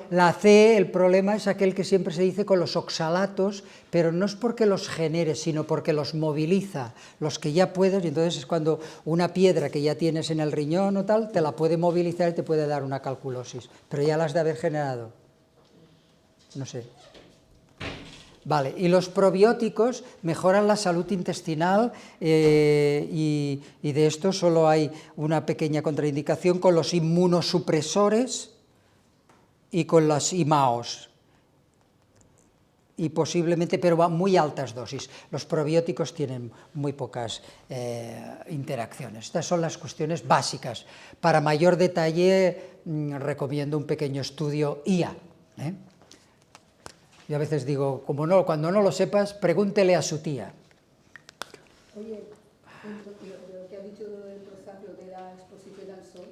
La C, el problema es aquel que siempre se dice con los oxalatos, pero no es porque los genere, sino porque los moviliza, los que ya puedes, y entonces es cuando una piedra que ya tienes en el riñón o tal, te la puede movilizar y te puede dar una calculosis, pero ya la has de haber generado. No sé. Vale, y los probióticos mejoran la salud intestinal y de esto solo hay una pequeña contraindicación con los inmunosupresores y con las IMAOs. Y posiblemente, pero a muy altas dosis. Los probióticos tienen muy pocas interacciones. Estas son las cuestiones básicas. Para mayor detalle recomiendo un pequeño estudio IA. Yo a veces digo, cuando no lo sepas, pregúntele a su tía. Oye, lo que ha dicho el profesor de la exposición al sol,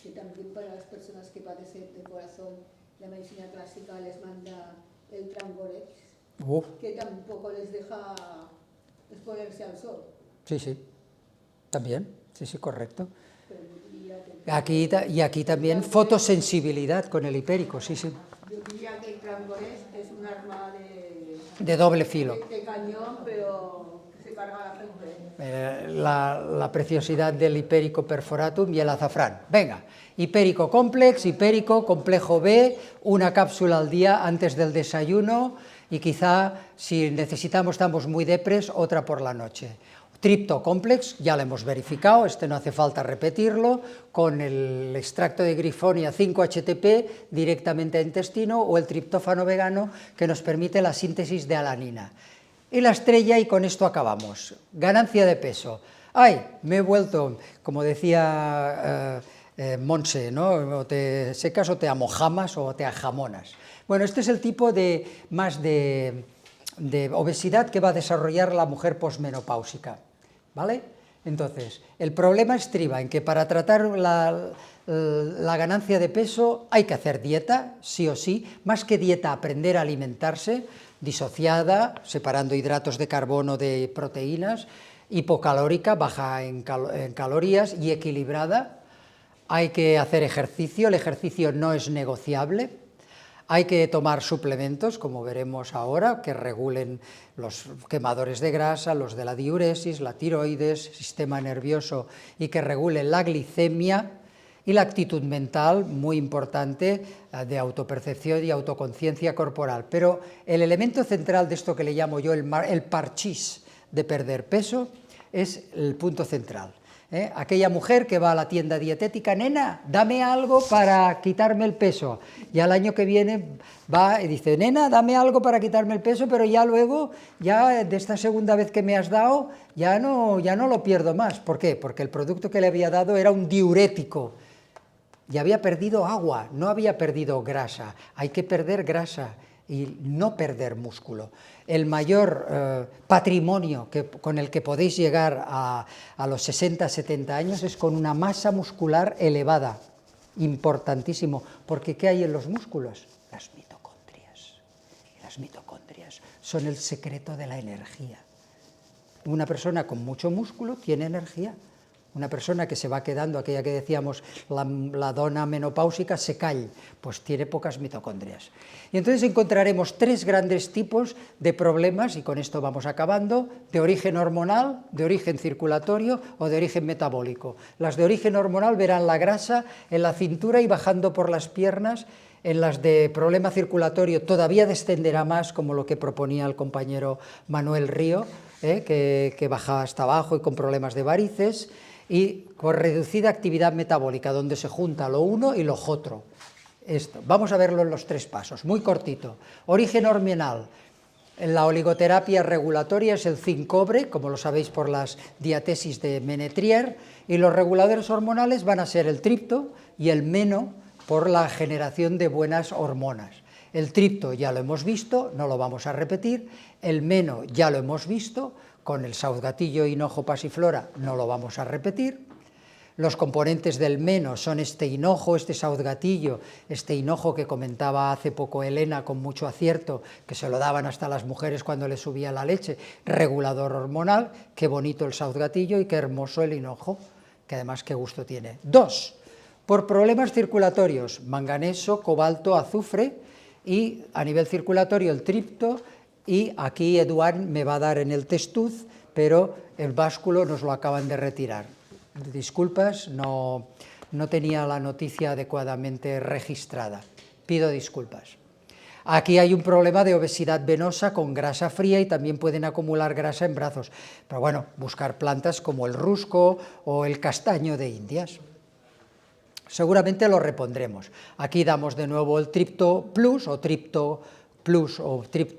que también para las personas que padecen de corazón, la medicina clásica les manda el Trangorex, que tampoco les deja exponerse al sol. Sí, también, sí, correcto. Pero Y aquí también fotosensibilidad con el hipérico, sí. yo diría que el Trangorex es un arma De doble filo. de cañón, pero que se carga a la gente. La preciosidad del hipérico perforatum y el azafrán. Venga, hipérico complex, hipérico, complejo B, una cápsula al día antes del desayuno y quizá, si necesitamos, estamos muy depres, otra por la noche. Tripto complex, ya lo hemos verificado, no hace falta repetirlo, con el extracto de grifonia 5-HTP directamente a intestino o el triptófano vegano que nos permite la síntesis de alanina. Y la estrella, y con esto acabamos. Ganancia de peso. ¡Ay! Me he vuelto, como decía Monse, ¿no? O te secas o te amojamas o te ajamonas. Bueno, este es el tipo más de obesidad que va a desarrollar la mujer posmenopáusica, ¿vale? Entonces, el problema estriba en que para tratar la ganancia de peso hay que hacer dieta, sí o sí, más que dieta, aprender a alimentarse, disociada, separando hidratos de carbono de proteínas, hipocalórica, baja en calorías y equilibrada. Hay que hacer ejercicio, el ejercicio no es negociable. Hay que tomar suplementos, como veremos ahora, que regulen los quemadores de grasa, los de la diuresis, la tiroides, sistema nervioso, y que regulen la glicemia y la actitud mental, muy importante, de autopercepción y autoconciencia corporal. Pero el elemento central de esto que le llamo yo el parchís de perder peso es el punto central. Aquella mujer que va a la tienda dietética, nena, dame algo para quitarme el peso, y al año que viene va y dice, nena, dame algo para quitarme el peso, pero ya luego, ya de esta segunda vez que me has dado, ya no lo pierdo más. ¿Por qué? Porque el producto que le había dado era un diurético, y había perdido agua, no había perdido grasa. Hay que perder grasa y no perder músculo. El mayor patrimonio con el que podéis llegar a los 60, 70 años es con una masa muscular elevada, importantísimo, porque ¿qué hay en los músculos? Las mitocondrias. Y las mitocondrias son el secreto de la energía. Una persona con mucho músculo tiene energía. Una persona que se va quedando, aquella que decíamos, la dona menopáusica, se calla, pues tiene pocas mitocondrias. Y entonces encontraremos tres grandes tipos de problemas, y con esto vamos acabando, de origen hormonal, de origen circulatorio o de origen metabólico. Las de origen hormonal verán la grasa en la cintura y bajando por las piernas. En las de problema circulatorio todavía descenderá más, como lo que proponía el compañero Manuel Río, que baja hasta abajo y con problemas de varices. y con reducida actividad metabólica, donde se junta lo uno y lo otro. Esto. Vamos a verlo en los 3 pasos, muy cortito. Origen hormonal. La oligoterapia regulatoria es el zinc-cobre, como lo sabéis por las diatesis de Menetrier, y los reguladores hormonales van a ser el tripto y el meno por la generación de buenas hormonas. El tripto ya lo hemos visto, no lo vamos a repetir, el meno ya lo hemos visto, con el sauzgatillo, hinojo, pasiflora no lo vamos a repetir. Los componentes del meno son este hinojo, este sauzgatillo, este hinojo que comentaba hace poco Elena con mucho acierto, que se lo daban hasta las mujeres cuando les subía la leche, regulador hormonal, qué bonito el sauzgatillo y qué hermoso el hinojo, que además qué gusto tiene. 2. Por problemas circulatorios, manganeso, cobalto, azufre, y a nivel circulatorio el tripto, y aquí Eduard me va a dar en el testuz, pero el básculo nos lo acaban de retirar. Disculpas, no tenía la noticia adecuadamente registrada. Pido disculpas. Aquí hay un problema de obesidad venosa con grasa fría y también pueden acumular grasa en brazos. Pero bueno, buscar plantas como el rusco o el castaño de Indias. Seguramente lo repondremos. Aquí damos de nuevo el tripto plus o tripto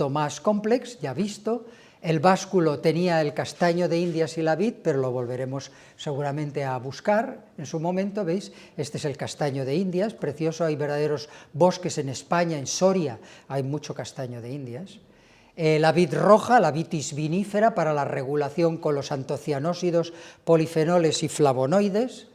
más complex, ya visto. El básculo tenía el castaño de Indias y la vid, pero lo volveremos seguramente a buscar en su momento, ¿veis? Este es el castaño de Indias, precioso, hay verdaderos bosques en España, en Soria, hay mucho castaño de Indias. La vid roja, la vitis vinífera, para la regulación con los antocianósidos, polifenoles y flavonoides.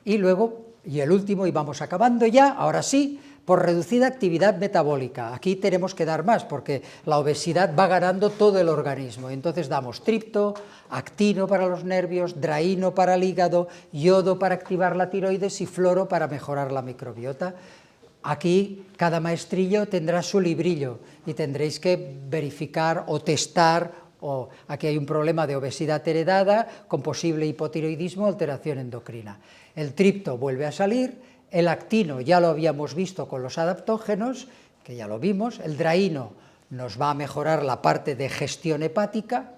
Y luego, y el último, y vamos acabando ya, ahora sí, por reducida actividad metabólica. Aquí tenemos que dar más, porque la obesidad va ganando todo el organismo. Entonces damos tripto, actino para los nervios, draíno para el hígado, yodo para activar la tiroides y floro para mejorar la microbiota. Aquí cada maestrillo tendrá su librillo y tendréis que verificar o testar. Aquí hay un problema de obesidad heredada con posible hipotiroidismo o alteración endocrina. El tripto vuelve a salir. El actino ya lo habíamos visto con los adaptógenos, que ya lo vimos. El draíno nos va a mejorar la parte de gestión hepática,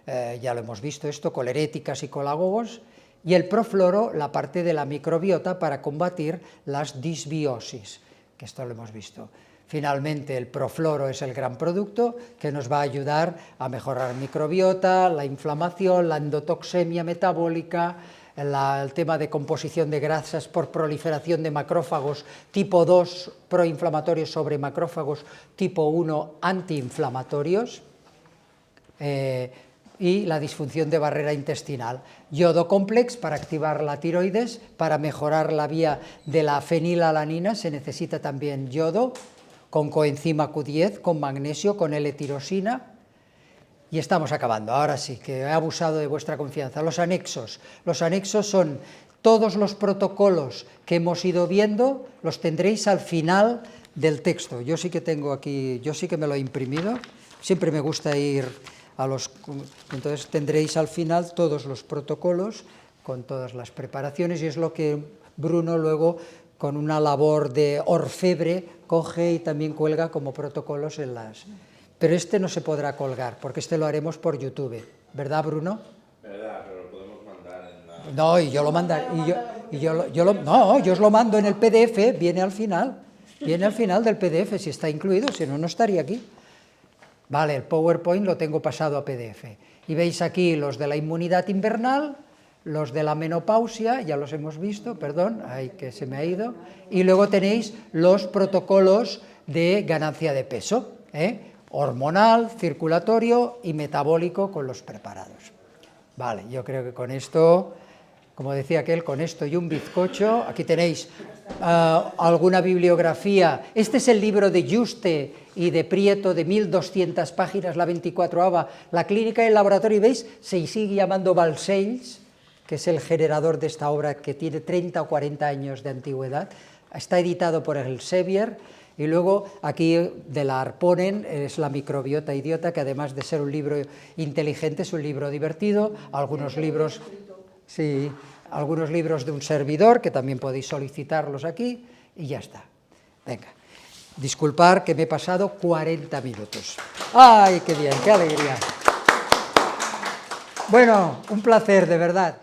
ya lo hemos visto esto, coleréticas y colagogos. Y el profloro, la parte de la microbiota para combatir las disbiosis, que esto lo hemos visto. Finalmente, el profloro es el gran producto que nos va a ayudar a mejorar microbiota, la inflamación, la endotoxemia metabólica, el tema de composición de grasas por proliferación de macrófagos tipo 2 proinflamatorios sobre macrófagos tipo 1 antiinflamatorios, y la disfunción de barrera intestinal. Yodo complex para activar la tiroides, para mejorar la vía de la fenilalanina se necesita también yodo, con coenzima Q10, con magnesio, con L-tirosina. Y estamos acabando, ahora sí, que he abusado de vuestra confianza. Los anexos. Los anexos son todos los protocolos que hemos ido viendo, los tendréis al final del texto. Yo sí que tengo aquí, yo sí que me lo he imprimido, siempre me gusta ir a los... Entonces tendréis al final todos los protocolos con todas las preparaciones y es lo que Bruno luego, con una labor de orfebre, coge y también cuelga como protocolos en las... Pero este no se podrá colgar, porque este lo haremos por YouTube, ¿verdad, Bruno? Verdad, pero lo podemos mandar en la... No, y yo lo mandaré, no, yo os lo mando en el PDF, viene al final del PDF, si está incluido, si no, no estaría aquí. Vale, el PowerPoint lo tengo pasado a PDF. Y veis aquí los de la inmunidad invernal, los de la menopausia, ya los hemos visto, perdón, ay, que se me ha ido, y luego tenéis los protocolos de ganancia de peso, hormonal, circulatorio y metabólico con los preparados. Vale, yo creo que con esto, como decía aquel, con esto y un bizcocho, aquí tenéis alguna bibliografía. Este es el libro de Juste y de Prieto, de 1200 páginas, la 24ª, la clínica y el laboratorio, y veis, se sigue llamando Balcells, que es el generador de esta obra que tiene 30 o 40 años de antigüedad, está editado por el Sevier. Y luego aquí de la Arponen es la microbiota idiota, que además de ser un libro inteligente es un libro divertido, algunos libros de un servidor, que también podéis solicitarlos aquí, y ya está. Venga, disculpar que me he pasado 40 minutos. ¡Ay, qué bien, qué alegría! Bueno, un placer, de verdad.